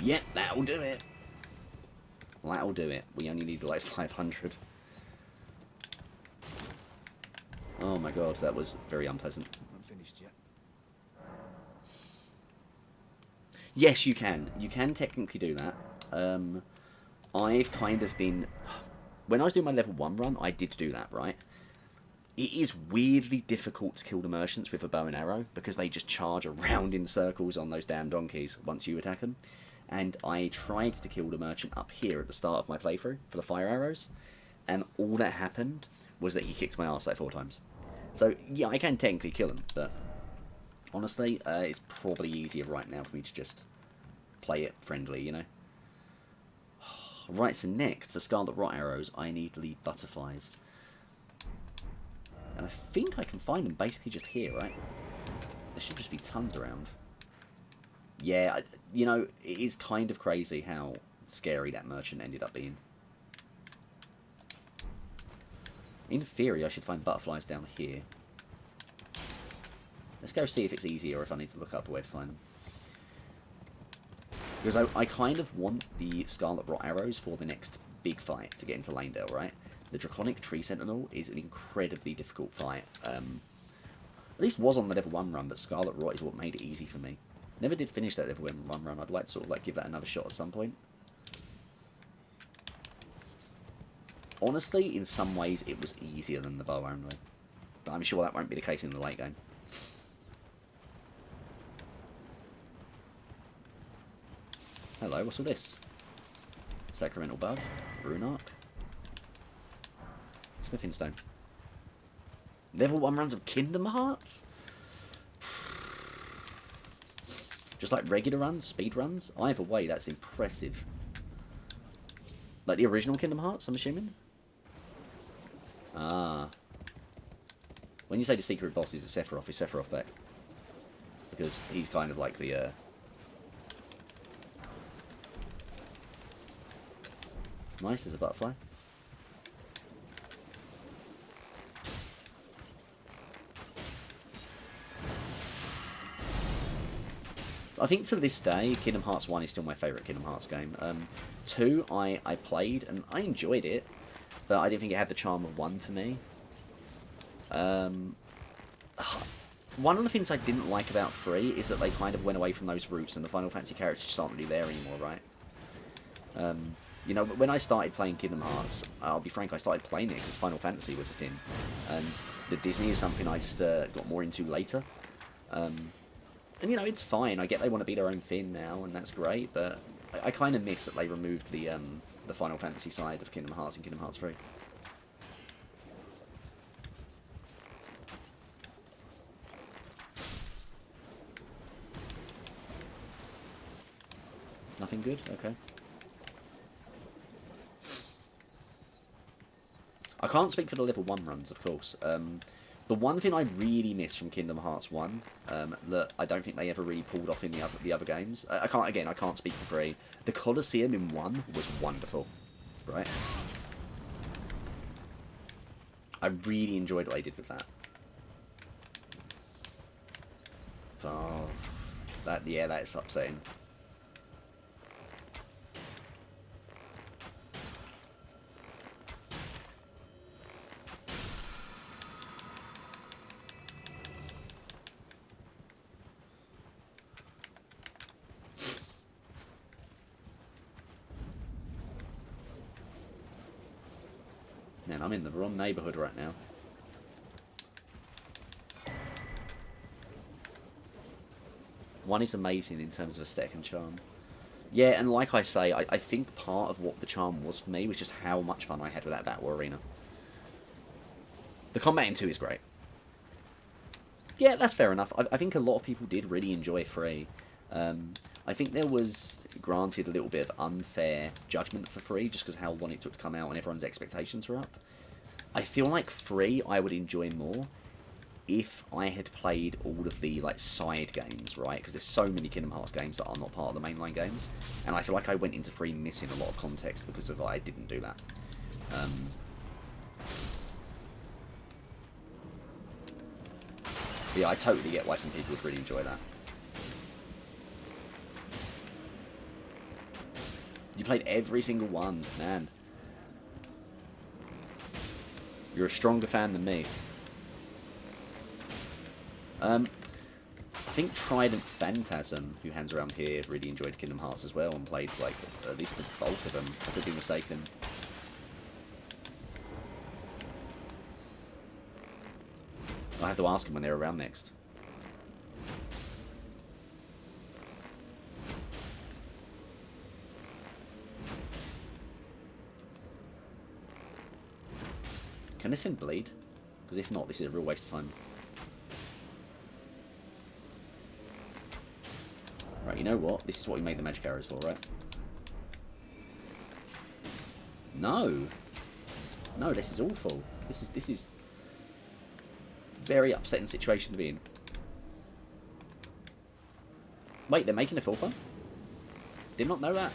Yep, that'll do it. That'll do it. We only need like 500. Oh my god, that was very unpleasant. Not finished yet. Yes, you can. You can technically do that. I've kind of been... When I was doing my level 1 run, I did do that, right? It is weirdly difficult to kill the merchants with a bow and arrow, because they just charge around in circles on those damn donkeys once you attack them. And I tried to kill the merchant up here at the start of my playthrough for the fire arrows, and all that happened was that he kicked my ass like 4 times. So, yeah, I can technically kill him, but honestly, it's probably easier right now for me to just play it friendly, you know? Right, so next, for Scarlet Rot Arrows, I need lead butterflies. And I think I can find them basically just here, right? There should just be tons around. Yeah, you know, it is kind of crazy how scary that merchant ended up being. In theory, I should find butterflies down here. Let's go see if it's easier or if I need to look up where to find them. Because I kind of want the Scarlet Rot Arrows for the next big fight to get into Lanedale, right? The Draconic Tree Sentinel is an incredibly difficult fight. At least was on the level 1 run, but Scarlet Rot is what made it easy for me. Never did finish that level 1 run. I'd like to sort of like give that another shot at some point. Honestly, in some ways, it was easier than the bow only. But I'm sure that won't be the case in the late game. Hello, what's all this? Sacramental Bud, Rune Arc, Smithing Stone. Level 1 runs of Kingdom Hearts? Just like regular runs, speed runs? Either way, that's impressive. Like the original Kingdom Hearts, I'm assuming? Ah. When you say the secret boss is Sephiroth, is Sephiroth back? Because he's kind of like the, Nice as a butterfly. I think to this day, Kingdom Hearts 1 is still my favourite Kingdom Hearts game. 2, I played, and I enjoyed it, but I didn't think it had the charm of 1 for me. One of the things I didn't like about 3 is that they kind of went away from those roots, and the Final Fantasy characters just aren't really there anymore, right? You know, when I started playing Kingdom Hearts, I'll be frank, I started playing it because Final Fantasy was a thing, and the Disney is something I just got more into later. And, you know, it's fine. I get they want to be their own thing now, and that's great, but I kind of miss that they removed the Final Fantasy side of Kingdom Hearts in Kingdom Hearts 3. Nothing good? Okay. I can't speak for the level 1 runs, of course. The one thing I really miss from Kingdom Hearts 1, that I don't think they ever really pulled off in the other games. I can't speak for 3. The Colosseum in 1 was wonderful, right? I really enjoyed what they did with that. Oh, that's upsetting. Man, I'm in the wrong neighbourhood right now. One is amazing in terms of aesthetic and charm. Yeah, and like I say, I think part of what the charm was for me was just how much fun I had with that battle arena. The combat in 2 is great. Yeah, that's fair enough. I think a lot of people did really enjoy 3. I think there was, granted, a little bit of unfair judgment for 3, just because how long it took to come out and everyone's expectations were up. I feel like 3 I would enjoy more if I had played all of the like side games, right? Because there's so many Kingdom Hearts games that are not part of the mainline games, and I feel like I went into 3 missing a lot of context because of I didn't do that. Yeah, I totally get why some people would really enjoy that. You played every single one, man. You're a stronger fan than me. I think Trident Phantasm, who hangs around here, really enjoyed Kingdom Hearts as well and played like at least the bulk of them. I could be mistaken. I have to ask him when they're around next. Can this thing bleed? Because if not, this is a real waste of time. Right, you know what? This is what we made the magic arrows for, right? No! No, this is awful. This is very upsetting situation to be in. Wait, they're making a fourth one? Did not know that.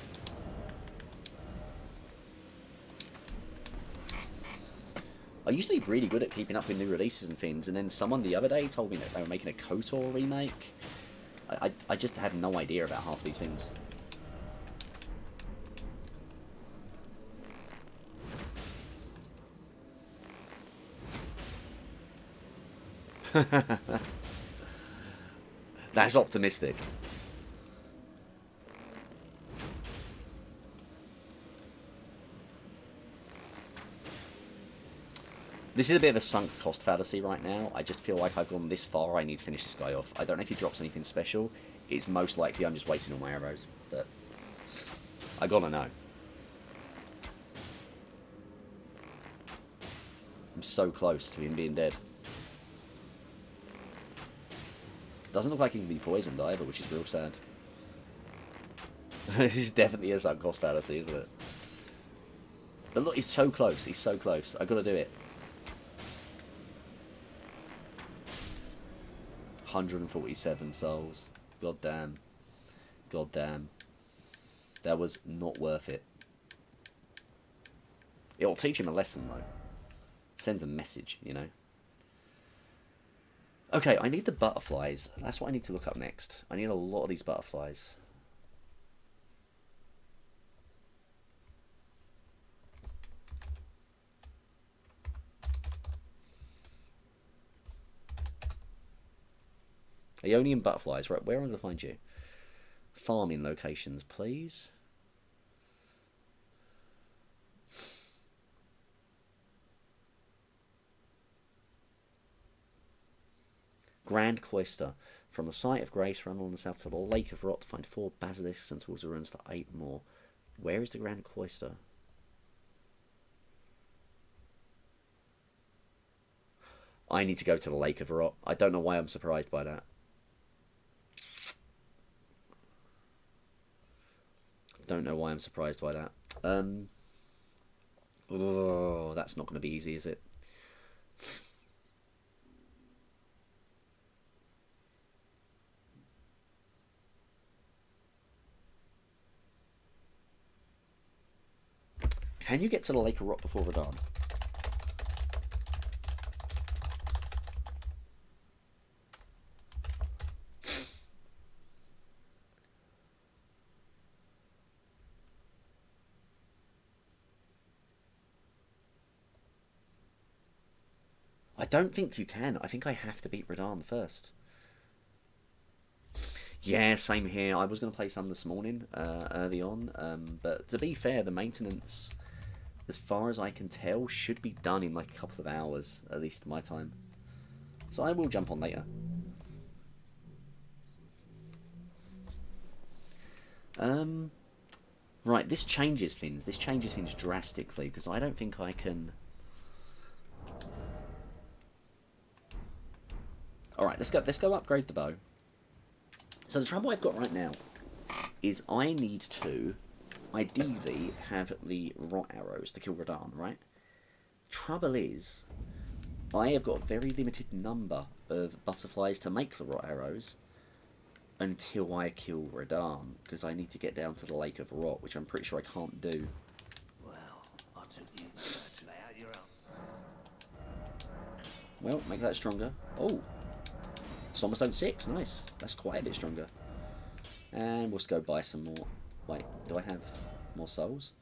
I used to be really good at keeping up with new releases and things, and then someone the other day told me that they were making a KOTOR remake. I just had no idea about half these things. That's optimistic. This is a bit of a sunk cost fallacy right now. I just feel like I've gone this far, I need to finish this guy off. I don't know if he drops anything special. It's most likely I'm just waiting on my arrows, but I gotta know. I'm so close to him being dead. Doesn't look like he can be poisoned either, which is real sad. This is definitely a sunk cost fallacy, isn't it? But look, he's so close. He's so close. I gotta do it. 147 souls. God damn. God damn. That was not worth it. It'll teach him a lesson, though. Sends a message, you know. Okay, I need the butterflies. That's what I need to look up next. I need a lot of these butterflies. Ionian butterflies. Right, where am I going to find you? Farming locations, please. Grand Cloister. From the site of Grace, run along the south to the Lake of Rot to find 4 basilisks and towards the ruins for 8 more. Where is the Grand Cloister? I need to go to the Lake of Rot. I don't know why I'm surprised by that. Don't know why I'm surprised by that. Oh, that's not going to be easy, is it? Can you get to the Lake of Rot before Radahn? I don't think you can. I think I have to beat Radahn first. Yeah, same here. I was going to play some this morning, early on. But to be fair, the maintenance, as far as I can tell, should be done in like a couple of hours, at least my time. So I will jump on later. Right, this changes things. This changes things drastically, because I don't think I can... Alright, let's go upgrade the bow. So the trouble I've got right now is I need to ideally have the rot arrows to kill Radahn, right? Trouble is, I have got a very limited number of butterflies to make the rot arrows until I kill Radahn, because I need to get down to the Lake of Rot, which I'm pretty sure I can't do. Well, I took you to lay out your own. Well, make that stronger. Oh! Sommerstone 6, nice. That's quite a bit stronger. And we'll just go buy some more. Wait, do I have more souls?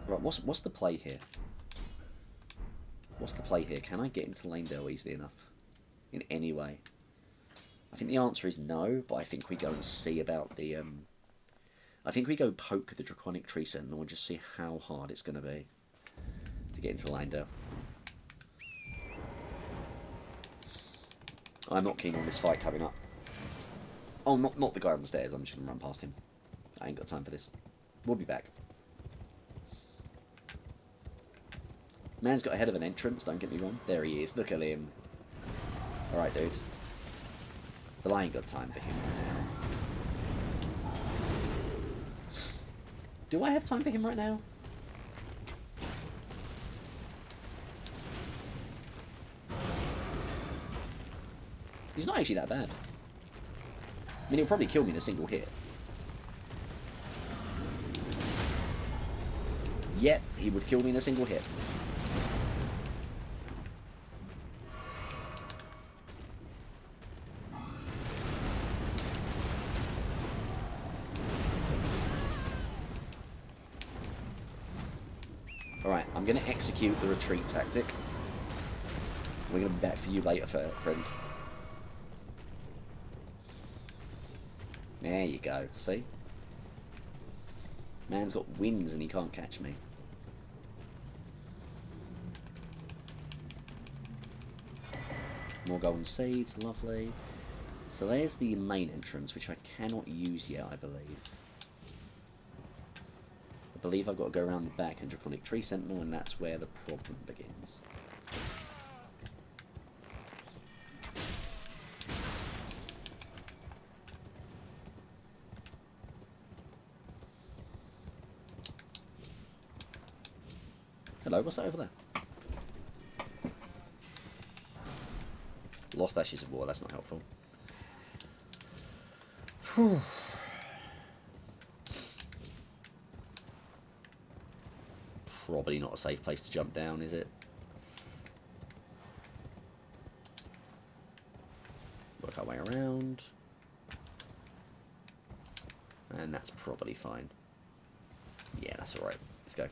Right, what's the play here? What's the play here? Can I get into Lanedale easily enough? In any way? I think the answer is no, but I think we go and see about the... I think we go poke the Draconic Tree Sentinel and just see how hard it's going to be to get into Lanedale. I'm not keen on this fight coming up. Oh, not the guy on the stairs. I'm just going to run past him. I ain't got time for this. We'll be back. Man's got ahead of an entrance, don't get me wrong. There he is. Look at him. Alright, dude. But I ain't got time for him right now. Do I have time for him right now? He's not actually that bad. I mean, he'll probably kill me in a single hit. Yep, he would kill me in a single hit. Alright, I'm going to execute the retreat tactic. We're going to be back for you later, friend. There you go, see? Man's got wings and he can't catch me. More golden seeds, lovely. So there's the main entrance, which I cannot use yet, I believe. I believe I've got to go around the back and Draconic Tree Sentinel, and that's where the problem begins. Hello, what's that over there? Lost Ashes of War, that's not helpful. Whew. Probably not a safe place to jump down, is it? Work our way around. And that's probably fine. Yeah, that's alright. Let's go.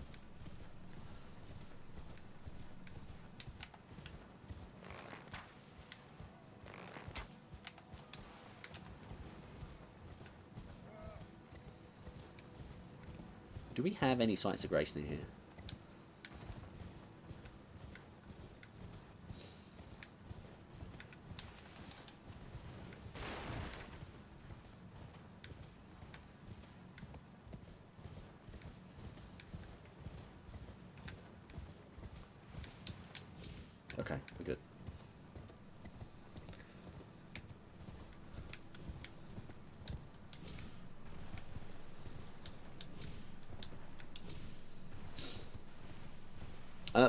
Do we have any sites of grace near here? Okay, we're good.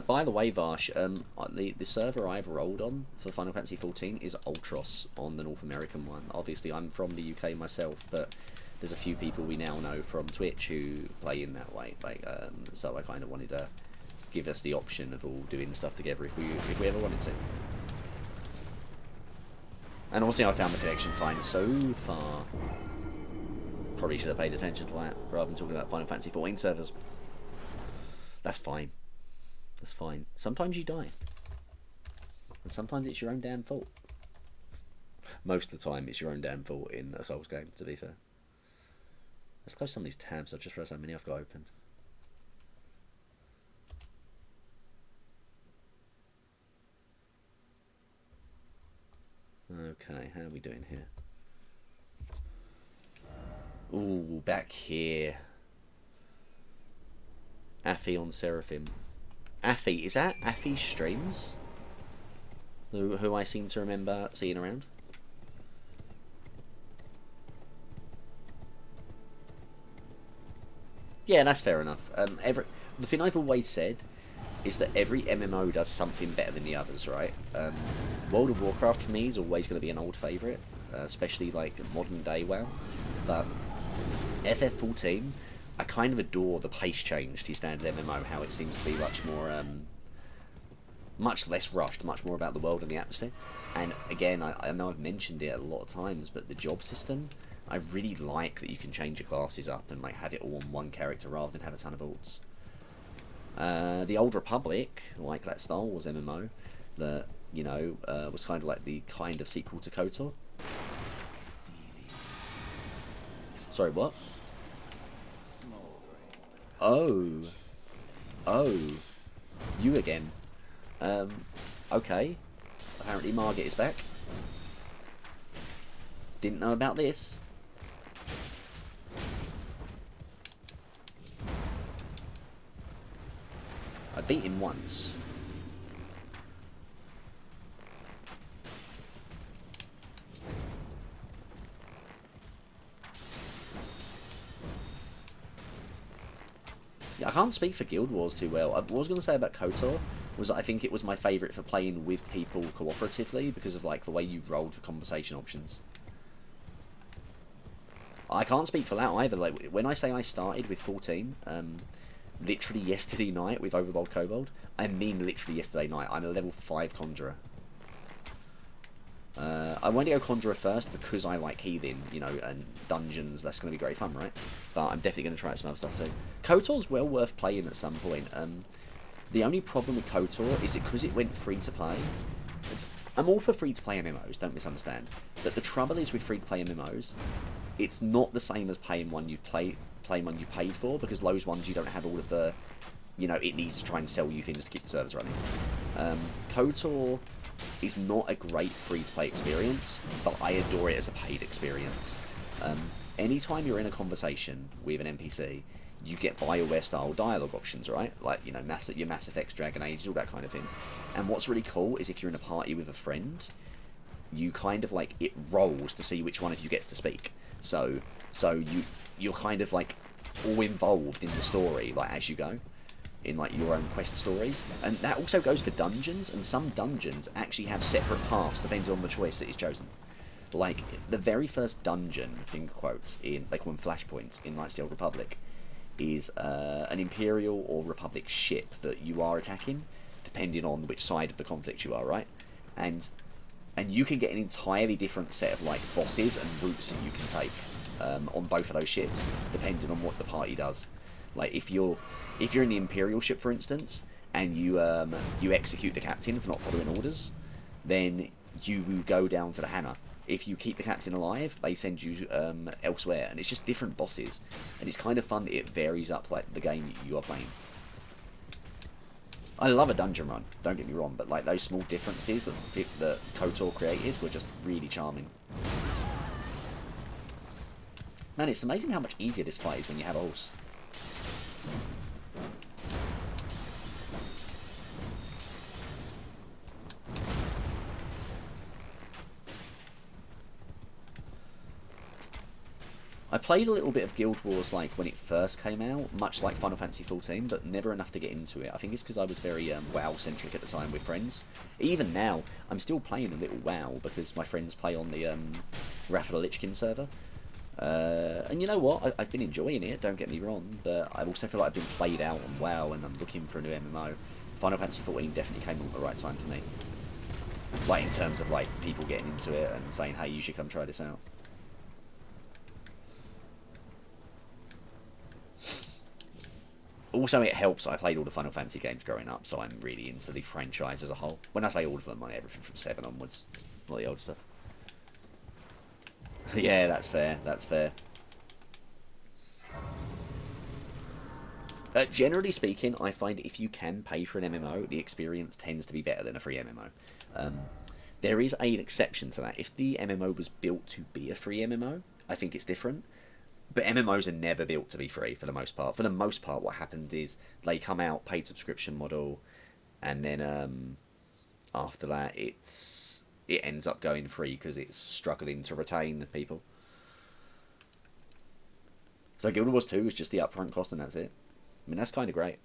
By the way, Varsh, the server I've rolled on for Final Fantasy XIV is Ultros on the North American one. Obviously, I'm from the UK myself, but there's a few people we now know from Twitch who play in that way. Like, so I kind of wanted to give us the option of all doing stuff together if we ever wanted to. And obviously, I found the connection fine so far. Probably should have paid attention to that rather than talking about Final Fantasy XIV servers. That's fine. That's fine. Sometimes you die. And sometimes it's your own damn fault. Most of the time it's your own damn fault in a Souls game, to be fair. Let's close some of these tabs. I've just realised how many I've got open. Okay, how are we doing here? Ooh, back here. Affy on Seraphim. Affy, is that Affy's streams? Who I seem to remember seeing around? Yeah, that's fair enough. The thing I've always said is that every MMO does something better than the others, right? World of Warcraft for me is always going to be an old favourite, especially like modern day WoW. But FF14, I kind of adore the pace change to standard MMO, how it seems to be much more, much less rushed, much more about the world and the atmosphere. And again, I know I've mentioned it a lot of times, but the job system, I really like that you can change your classes up and like have it all on one character rather than have a ton of alts. The Old Republic, like that Star Wars MMO, that, you know, was kind of like the kind of sequel to KOTOR. Sorry, what? Oh. Oh. You again. Okay. Apparently Margit is back. Didn't know about this. I beat him once. Yeah, I can't speak for Guild Wars too well. What I was going to say about KOTOR was that I think it was my favourite for playing with people cooperatively because of like the way you rolled for conversation options. I can't speak for that either. Like when I say I started with 14, literally yesterday night with Overbold Kobold, I mean literally yesterday night. I'm a level 5 Conjurer. I want to go Conjurer first because I like Heathen, you know, and dungeons. That's going to be great fun, right? But I'm definitely going to try out some other stuff too. KOTOR's well worth playing at some point. The only problem with KOTOR is because it went free to play. I'm all for free to play MMOs, don't misunderstand. But the trouble is with free to play MMOs, it's not the same as playing one you've playing one you paid for, because those ones you don't have all of the, you know, it needs to try and sell you things to keep the servers running. KOTOR is not a great free-to-play experience, but I adore it as a paid experience. Anytime you're in a conversation with an NPC, you get BioWare-style dialogue options, right? Like, you know, your Mass Effects, Dragon Age, all that kind of thing. And what's really cool is if you're in a party with a friend, you kind of, like, it rolls to see which one of you gets to speak. So you're kind of, like, all involved in the story, like, as you go. in like your own quest stories, and that also goes for dungeons. And some dungeons actually have separate paths depending on the choice that is chosen. Like the very first dungeon, finger quotes, in they call them flashpoints in Knights of the Old Republic, is an Imperial or Republic ship that you are attacking, depending on which side of the conflict you are, right? And you can get an entirely different set of like bosses and routes that you can take on both of those ships, depending on what the party does. Like if you're in the Imperial ship, for instance, and you execute the captain for not following orders, then you go down to the Hannah. If you keep the captain alive, they send you elsewhere, and it's just different bosses, and it's kind of fun that it varies up like the game you are playing. I love a dungeon run, don't get me wrong, but like those small differences that KOTOR created were just really charming. Man, it's amazing how much easier this fight is when you have a horse. I played a little bit of Guild Wars like when it first came out, much like Final Fantasy XIV, but never enough to get into it. I think it's because I was very WoW-centric at the time with friends. Even now, I'm still playing a little WoW because my friends play on the Wrath of the Lich King server. And you know what? I've been enjoying it, don't get me wrong, but I also feel like I've been played out on WoW and I'm looking for a new MMO. Final Fantasy XIV definitely came at the right time for me. Like in terms of like people getting into it and saying, hey, you should come try this out. Also, it helps I played all the Final Fantasy games growing up, so I'm really into the franchise as a whole. When I say all of them, I mean everything from 7 onwards. All the old stuff. Yeah, that's fair, that's fair. Generally speaking, I find if you can pay for an MMO, the experience tends to be better than a free MMO. There is an exception to that. If the MMO was built to be a free MMO, I think it's different. But MMOs are never built to be free for the most part. For the most part, what happens is they come out paid subscription model, and then after that, it ends up going free because it's struggling to retain people. So Guild Wars 2 is just the upfront cost, and that's it. I mean, that's kind of great.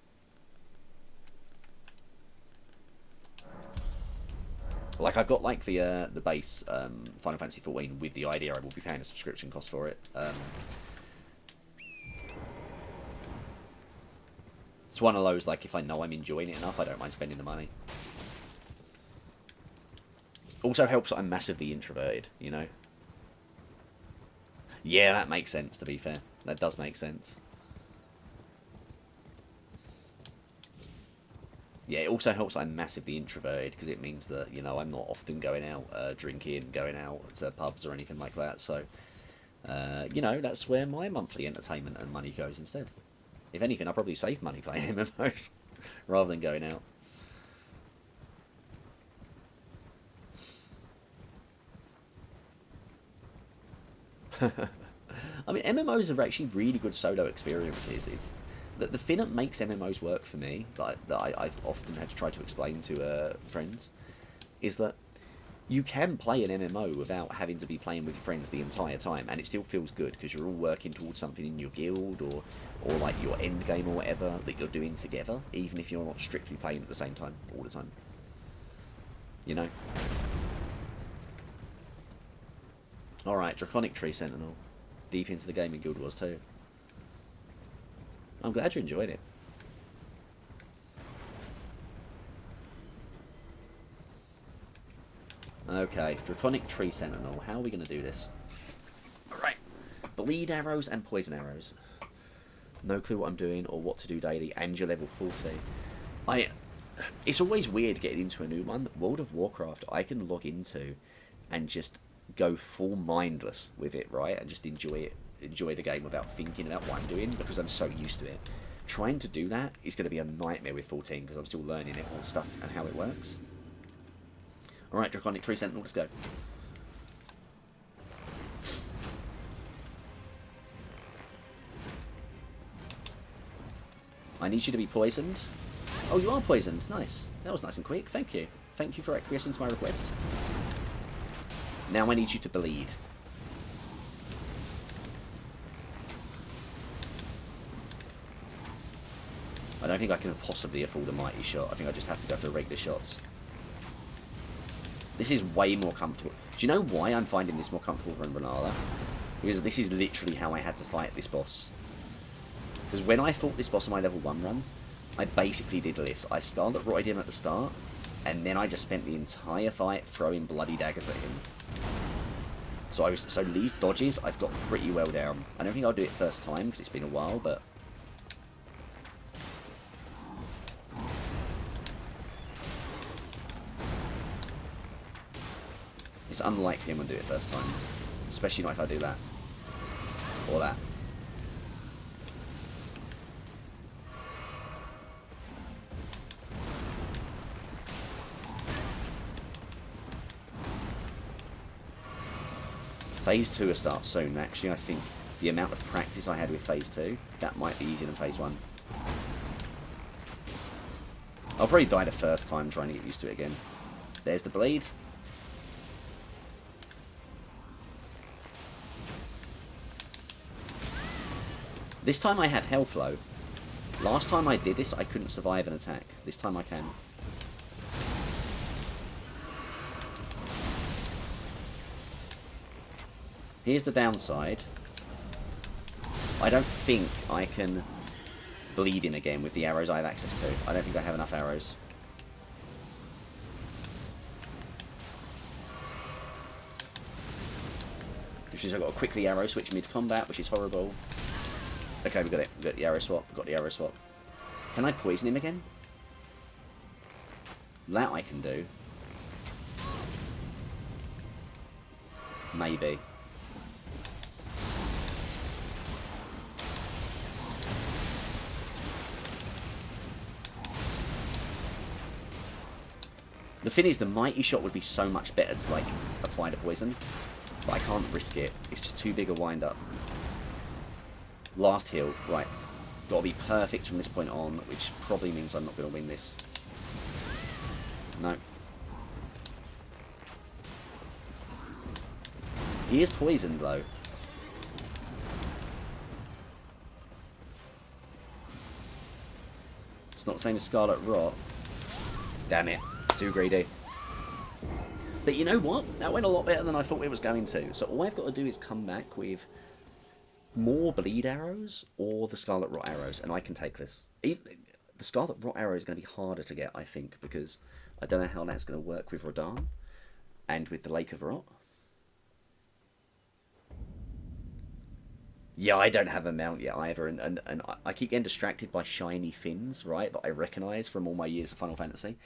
Like I've got like the base Final Fantasy XIV with the idea I will be paying a subscription cost for it. It's one of those, like, if I know I'm enjoying it enough, I don't mind spending the money. Also helps that I'm massively introverted, you know? Yeah, that makes sense, to be fair. That does make sense. Yeah, it also helps that I'm massively introverted, because it means that, you know, I'm not often going out drinking, going out to pubs or anything like that, so... you know, that's where my monthly entertainment and money goes instead. If anything, I'll probably save money playing MMOs rather than going out. I mean, MMOs are actually really good solo experiences. It's the thing that makes MMOs work for me, that I've often had to try to explain to friends, is that you can play an MMO without having to be playing with your friends the entire time, and it still feels good because you're all working towards something in your guild or like your end game or whatever that you're doing together, even if you're not strictly playing at the same time all the time. You know? Alright, Draconic Tree Sentinel. Deep into the game in Guild Wars 2. I'm glad you enjoyed it. Okay, Draconic Tree Sentinel. How are we going to do this? Alright. Bleed arrows and poison arrows. No clue what I'm doing or what to do daily, and you're level 40. It's always weird getting into a new one. World of Warcraft, I can log into and just go full mindless with it, right? And just enjoy the game without thinking about what I'm doing because I'm so used to it. Trying to do that is going to be a nightmare with 14 because I'm still learning it all stuff and how it works. Alright, Draconic Tree Sentinel, let's go. I need you to be poisoned. Oh, you are poisoned. Nice. That was nice and quick. Thank you. Thank you for acquiescing to my request. Now I need you to bleed. I don't think I can possibly afford a mighty shot. I think I just have to go for the regular shots. This is way more comfortable. Do you know why I'm finding this more comfortable than Renala? Because this is literally how I had to fight this boss. Because when I fought this boss on my level 1 run, I basically did this. I Scarlet Rotted him at the start, and then I just spent the entire fight throwing bloody daggers at him. So these dodges I've got pretty well down. I don't think I'll do it first time because it's been a while, but it's unlikely I'm going to do it first time. Especially not if I do that. Or that. Phase 2 will start soon. Actually, I think the amount of practice I had with Phase 2, that might be easier than Phase 1. I'll probably die the first time trying to get used to it again. There's the bleed. This time I have health flow. Last time I did this, I couldn't survive an attack. This time I can. Here's the downside. I don't think I can bleed him again with the arrows I have access to. I don't think I have enough arrows. Which is I've got to quickly arrow switch mid-combat, which is horrible. Okay, we got it. We got the arrow swap. We got the arrow swap. Can I poison him again? That I can do. Maybe. The thing is, the mighty shot would be so much better to, like, apply the poison. But I can't risk it. It's just too big a wind-up. Last heal. Right. Gotta be perfect from this point on, which probably means I'm not going to win this. No. He is poisoned, though. It's not the same as Scarlet Rot. Damn it. Too greedy. But you know what? That went a lot better than I thought it was going to. So all I've got to do is come back with more bleed arrows or the Scarlet Rot arrows, and I can take this. The Scarlet Rot arrow is going to be harder to get, I think, because I don't know how that's going to work with Radahn and with the Lake of Rot. Yeah, I don't have a mount yet either, and I keep getting distracted by shiny fins, right, that I recognise from all my years of Final Fantasy.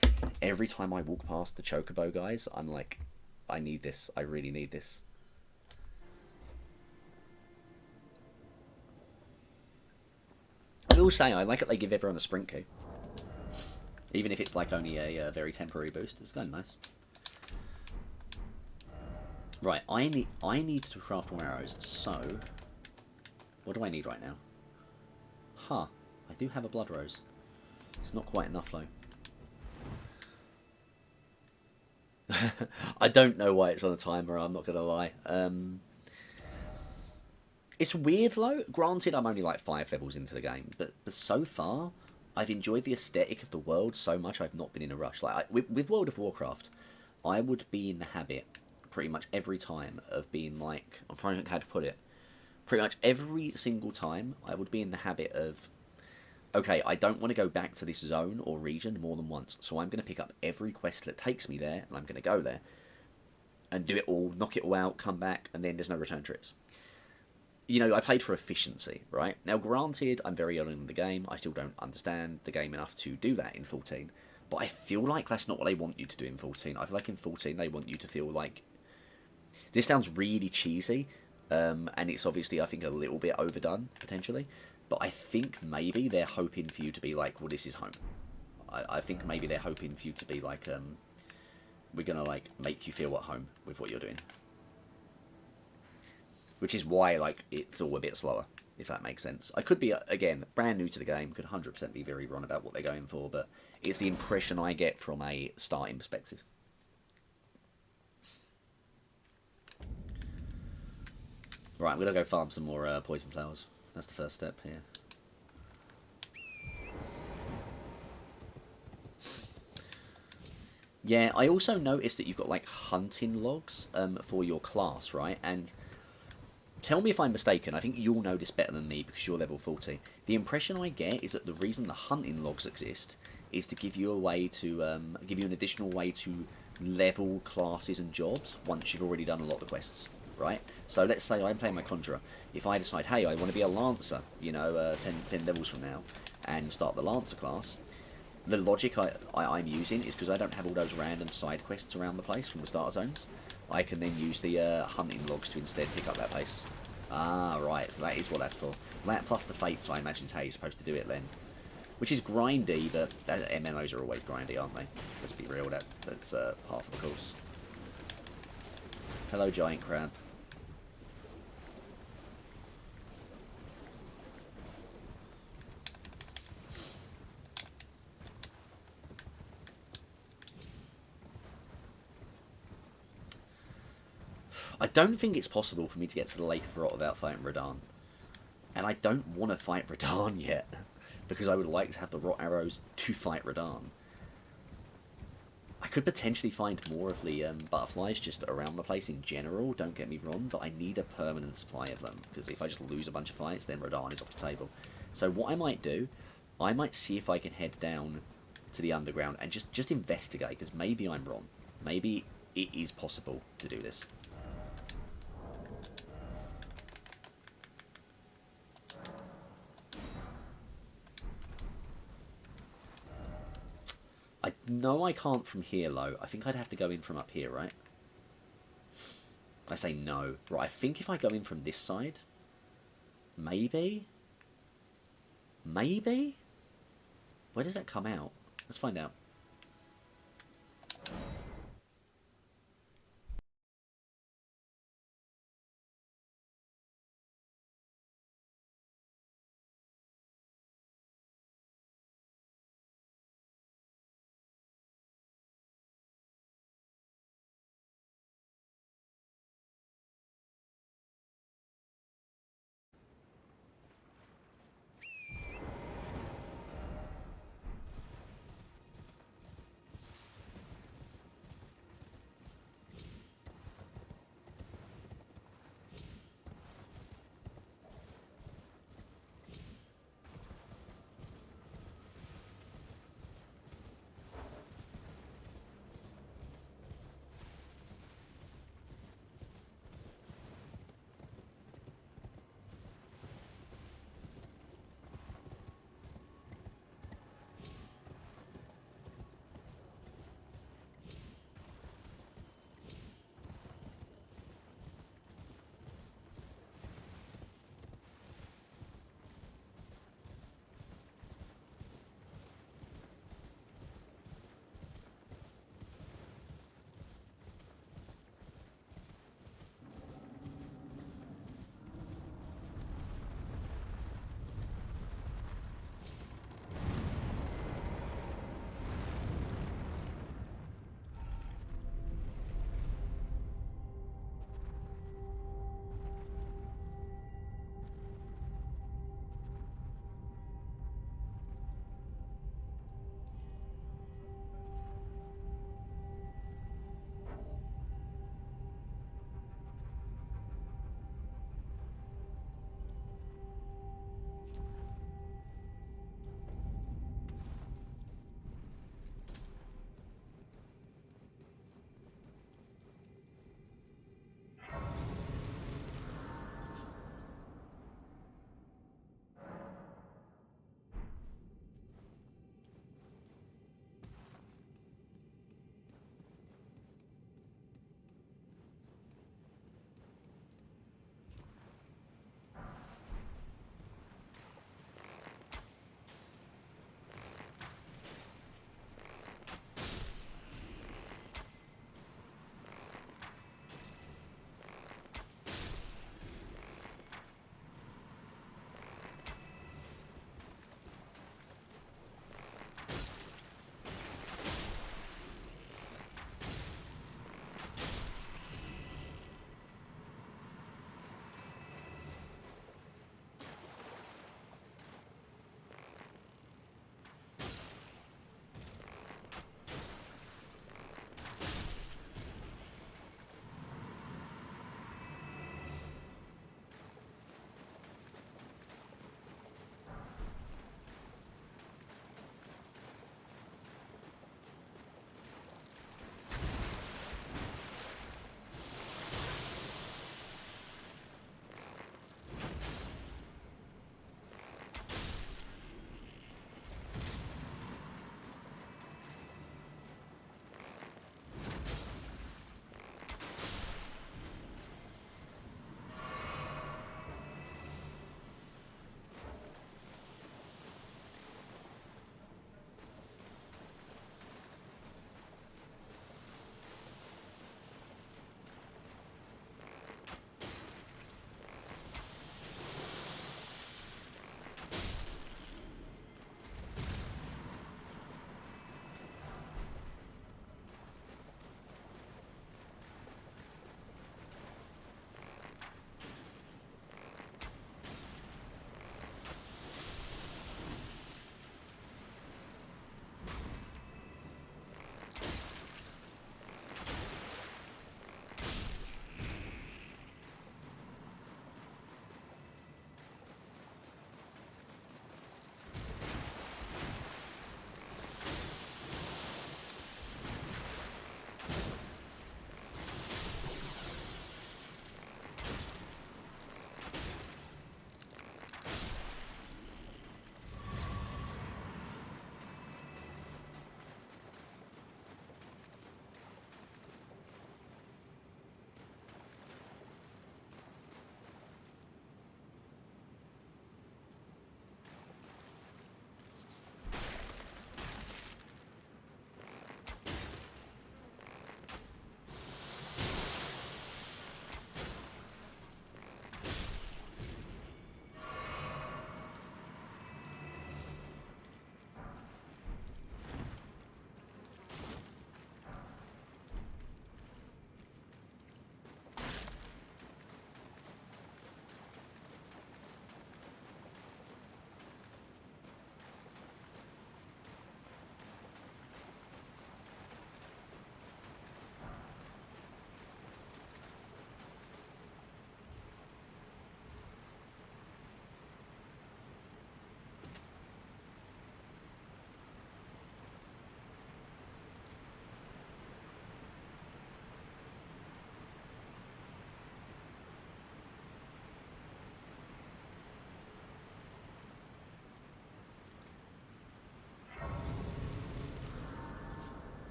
Every time I walk past the Chocobo guys, I'm like, I need this. I really need this. I will say, I like it they give everyone a sprint key. Even if it's like only a very temporary boost. It's kind of nice. Right, I need to craft more arrows, so what do I need right now? Huh, I do have a blood rose. It's not quite enough though. I don't know why it's on a timer, I'm not going to lie. It's weird though. Granted, I'm only like 5 levels into the game, but so far, I've enjoyed the aesthetic of the world so much I've not been in a rush. Like with World of Warcraft, I would be in the habit pretty much every time of being like, I'm trying to think how to put it. Pretty much every single time, I would be in the habit of, okay, I don't want to go back to this zone or region more than once, so I'm going to pick up every quest that takes me there, and I'm going to go there, and do it all, knock it all out, come back, and then there's no return trips. You know, I played for efficiency, right? Now, granted, I'm very early in the game, I still don't understand the game enough to do that in 14, but I feel like that's not what they want you to do in 14. I feel like in 14, they want you to feel like, this sounds really cheesy, and it's obviously, I think, a little bit overdone, potentially. But I think maybe they're hoping for you to be like, well, this is home. I think maybe they're hoping for you to be like, we're going to, like, make you feel at home with what you're doing. Which is why, like, it's all a bit slower, if that makes sense. I could be, again, brand new to the game, could 100% be very wrong about what they're going for, but it's the impression I get from a starting perspective. Right, I'm going to go farm some more poison flowers. That's the first step here. Yeah, I also noticed that you've got like hunting logs for your class, right? And tell me if I'm mistaken. I think you'll know this better than me because you're level 40. The impression I get is that the reason the hunting logs exist is to give you a way to give you an additional way to level classes and jobs once you've already done a lot of the quests, right? So let's say I'm playing my conjurer. If I decide, hey, I want to be a lancer, you know, 10 levels from now, and start the lancer class, the logic I'm using is because I don't have all those random side quests around the place from the starter zones. I can then use the hunting logs to instead pick up that pace. Ah, right, so that is what that's for. That plus the fates, I imagine, is how you're supposed to do it then. Which is grindy, but MMOs are always grindy, aren't they? Let's be real, that's part of the course. Hello, giant crab. I don't think it's possible for me to get to the Lake of Rot without fighting Radahn. And I don't want to fight Radahn yet, because I would like to have the Rot Arrows to fight Radahn. I could potentially find more of the butterflies just around the place in general, don't get me wrong, but I need a permanent supply of them, because if I just lose a bunch of fights, then Radahn is off the table. So what I might do, I might see if I can head down to the underground and just investigate, because maybe I'm wrong. Maybe it is possible to do this. I know I can't from here, though. I think I'd have to go in from up here, right? I say no. Right, I think if I go in from this side... Maybe? Maybe? Where does that come out? Let's find out.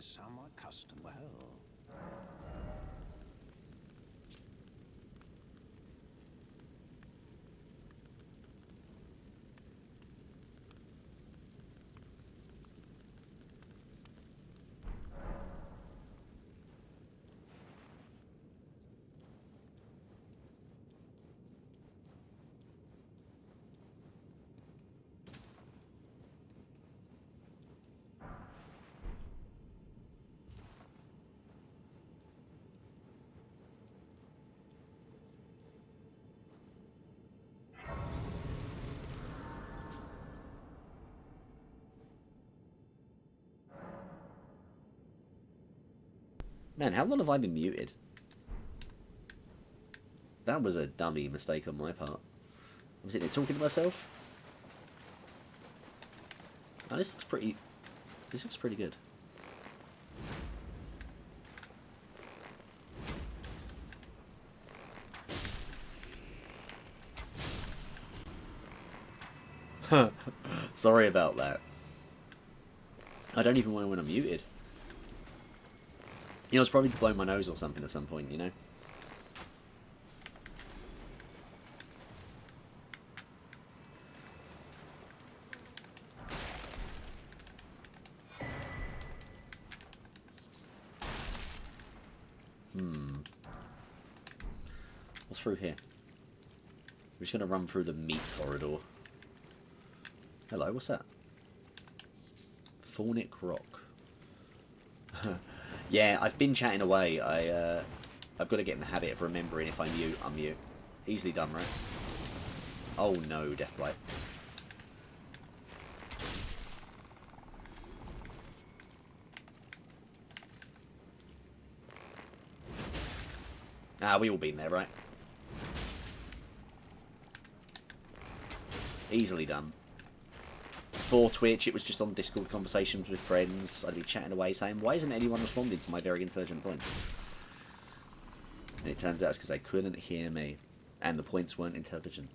somewhat custom. Well, Man, how long have I been muted? That was a dummy mistake on my part. I'm sitting here talking to myself. Oh, this looks pretty... This looks pretty good. Sorry about that. I don't even know when I'm muted. You know, it's probably to blow my nose or something at some point, you know? What's through here? We're just going to run through the meat corridor. Hello, what's that? Thornic Rock. Yeah, I've been chatting away. I've got to get in the habit of remembering if I mute, unmute. Easily done, right? Oh no, Deathblight. Ah, we all been there, right? Easily done. Before Twitch, it was just on Discord conversations with friends. I'd be chatting away saying, why isn't anyone responding to my very intelligent points? And it turns out it's because they couldn't hear me. And the points weren't intelligent.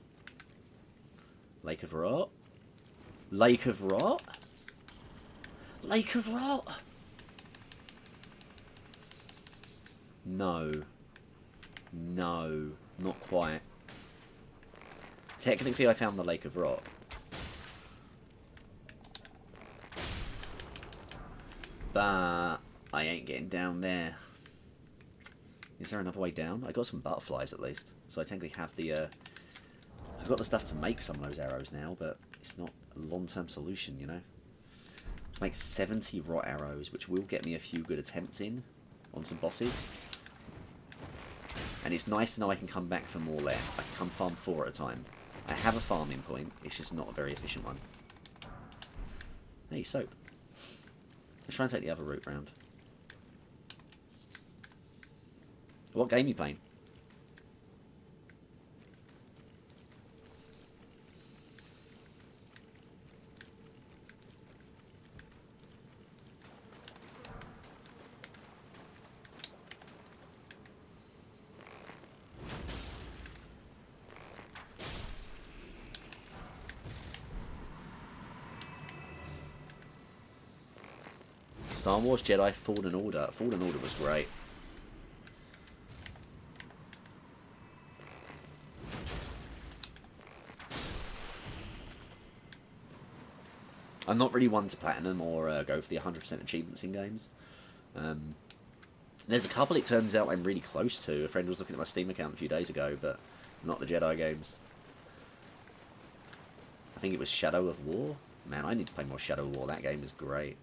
Lake of Rot? Lake of Rot? Lake of Rot? No. No. Not quite. Technically, I found the Lake of Rot. But I ain't getting down there. Is there another way down? I got some butterflies at least. So I technically have the... I've got the stuff to make some of those arrows now, but it's not a long-term solution, you know? Make 70 rot arrows, which will get me a few good attempts in on some bosses. And it's nice to know I can come back for more there. I can come farm 4 at a time. I have a farming point, it's just not a very efficient one. Hey, soap. Let's try and take the other route round. What game are you playing? Star Wars Jedi Fallen Order. Fallen Order was great. I'm not really one to platinum or go for the 100% achievements in games. There's a couple it turns out I'm really close to. A friend was looking at my Steam account a few days ago, but not the Jedi games. I think it was Shadow of War. Man, I need to play more Shadow of War. That game is great.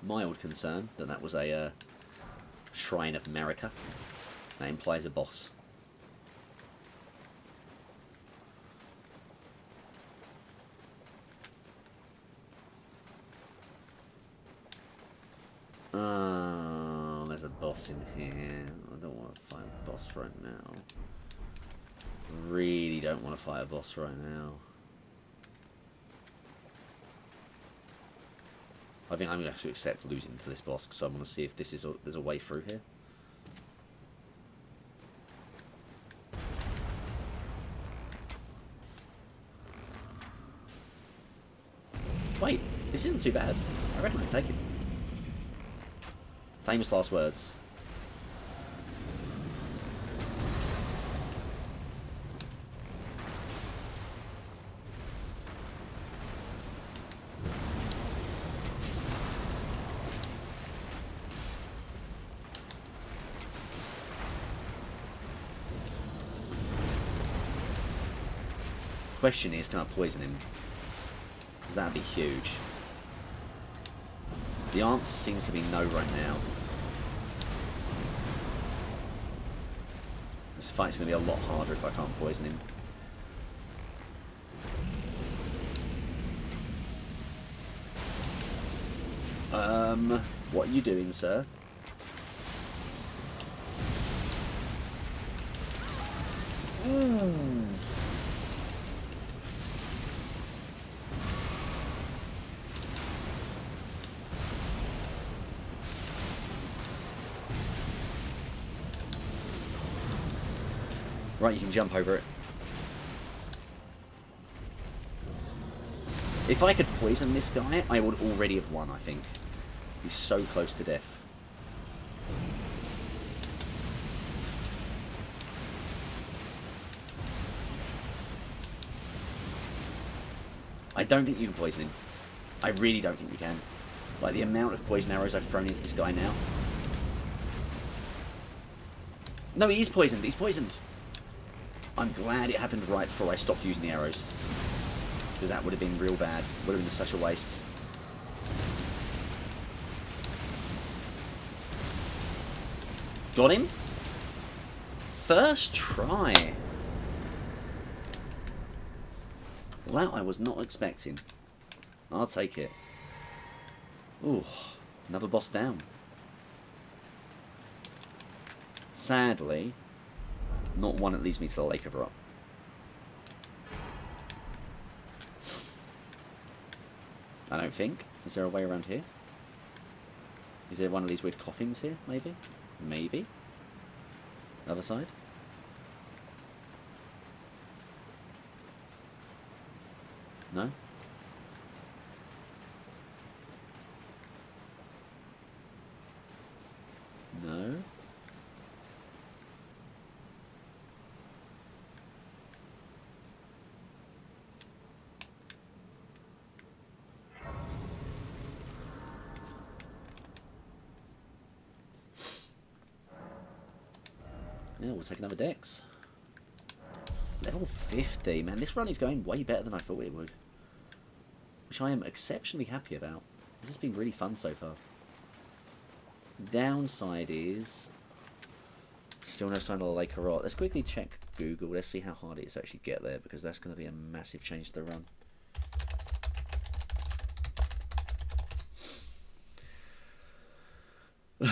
Mild concern that that was a Shrine of America. That implies a boss. Oh, there's a boss in here. I don't want to fight a boss right now. Really don't want to fight a boss right now. I think I'm going to have to accept losing to this boss because I want to see if this is there's a way through here. This isn't too bad. I reckon I'd take it. Famous last words. Question is, can I poison him? Because that'd be huge. The answer seems to be no right now. This fight's going to be a lot harder if I can't poison him. What are you doing, sir? Right, you can jump over it. If I could poison this guy, I would already have won, I think. He's so close to death. I don't think you can poison him. I really don't think you can. Like, the amount of poison arrows I've thrown into this guy now. No, he is poisoned. He's poisoned. I'm glad it happened right before I stopped using the arrows. Because that would have been real bad. Would have been such a waste. Got him? First try. Well, that I was not expecting. I'll take it. Ooh, another boss down. Sadly, not one that leads me to the Lake of Rot. I don't think. Is there a way around here? Is there one of these weird coffins here, maybe? Maybe. Other side? No? No? Yeah, we'll take another dex. Level 50. Man, this run is going way better than I thought it would. Which I am exceptionally happy about. This has been really fun so far. Downside is... still no sign of the Lake of Rot. Let's quickly check Google. Let's see how hard it is to actually get there, because that's going to be a massive change to the run.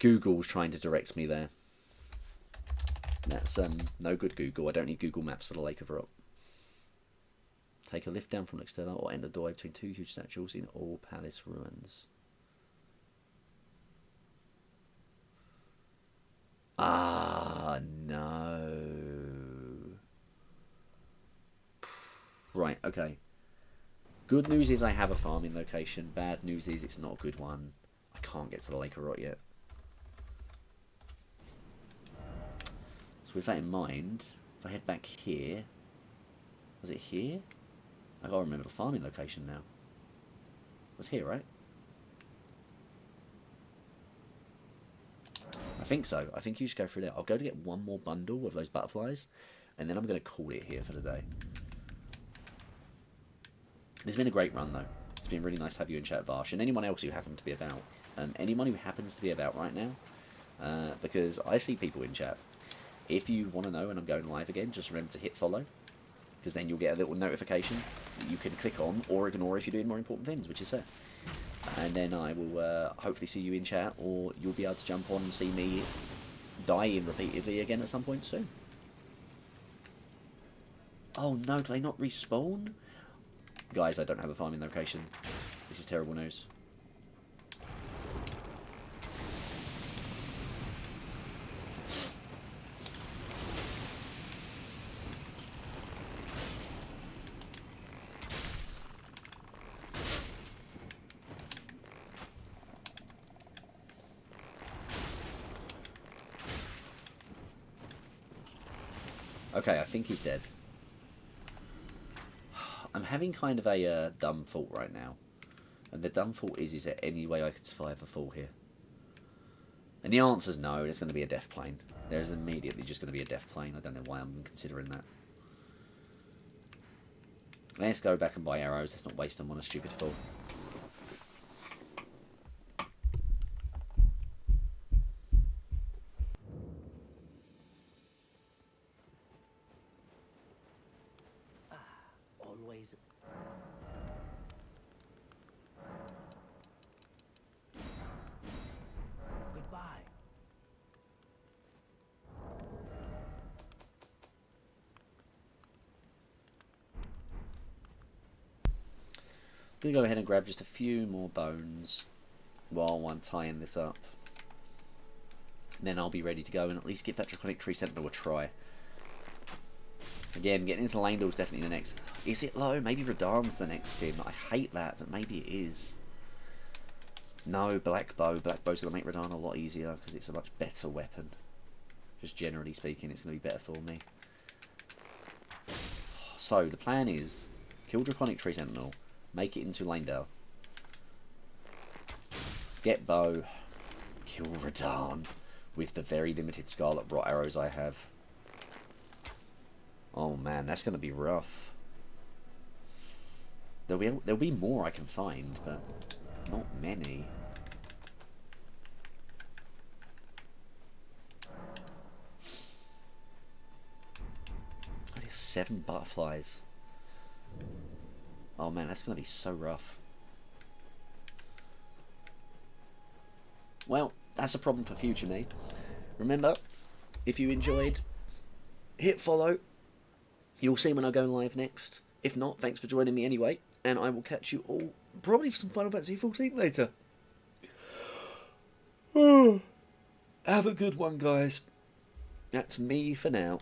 Google's trying to direct me there. That's no good, Google. I don't need Google Maps for the Lake of Rot. Take a lift down from external or enter the doorway between two huge statues in all palace ruins. Ah, no. Right, okay. Good news is I have a farming location. Bad news is it's not a good one. I can't get to the Lake of Rot yet. So with that in mind, if I head back here... was it here? I gotta remember the farming location now. It was here, right? I think so. I think you just go through there. I'll go to get one more bundle of those butterflies, and then I'm going to call it here for the day. It's been a great run, though. It's been really nice to have you in chat, Varsh, and anyone else who happened to be about. Anyone who happens to be about right now, because I see people in chat. If you want to know when I'm going live again, just remember to hit follow, because then you'll get a little notification that you can click on or ignore if you're doing more important things, which is fair. And then I will hopefully see you in chat, or you'll be able to jump on and see me dying repeatedly again at some point soon. Oh no, do they not respawn? Guys, I don't have a farming location. This is terrible news. Okay, I think he's dead. I'm having kind of a dumb thought right now. And the dumb thought is there any way I could survive a fall here? And the answer's no, there's going to be a death plane. There's immediately just going to be a death plane. I don't know why I'm considering that. Let's go back and buy arrows. Let's not waste them on a stupid fall. Always. Goodbye. I'm going to go ahead and grab just a few more bones while I'm tying this up. Then I'll be ready to go and at least give that Draconic Tree Sentinel a try. Again, getting into Landor is definitely the next. Is it low? Maybe Radahn's the next thing. I hate that, but maybe it is. No, Black Bow. Black Bow's going to make Radahn a lot easier because it's a much better weapon. Just generally speaking, it's going to be better for me. So, the plan is kill Draconic Tree Sentinel, make it into Landor, get Bow, kill Radahn with the very limited Scarlet Rot arrows I have. Oh man, that's going to be rough. There'll be more I can find, but not many. Oh, there's 7 butterflies. Oh man, that's going to be so rough. Well, that's a problem for future me. Remember, if you enjoyed, hit follow. You'll see when I go live next. If not, thanks for joining me anyway. And I will catch you all probably for some Final Fantasy 14 later. Have a good one, guys. That's me for now.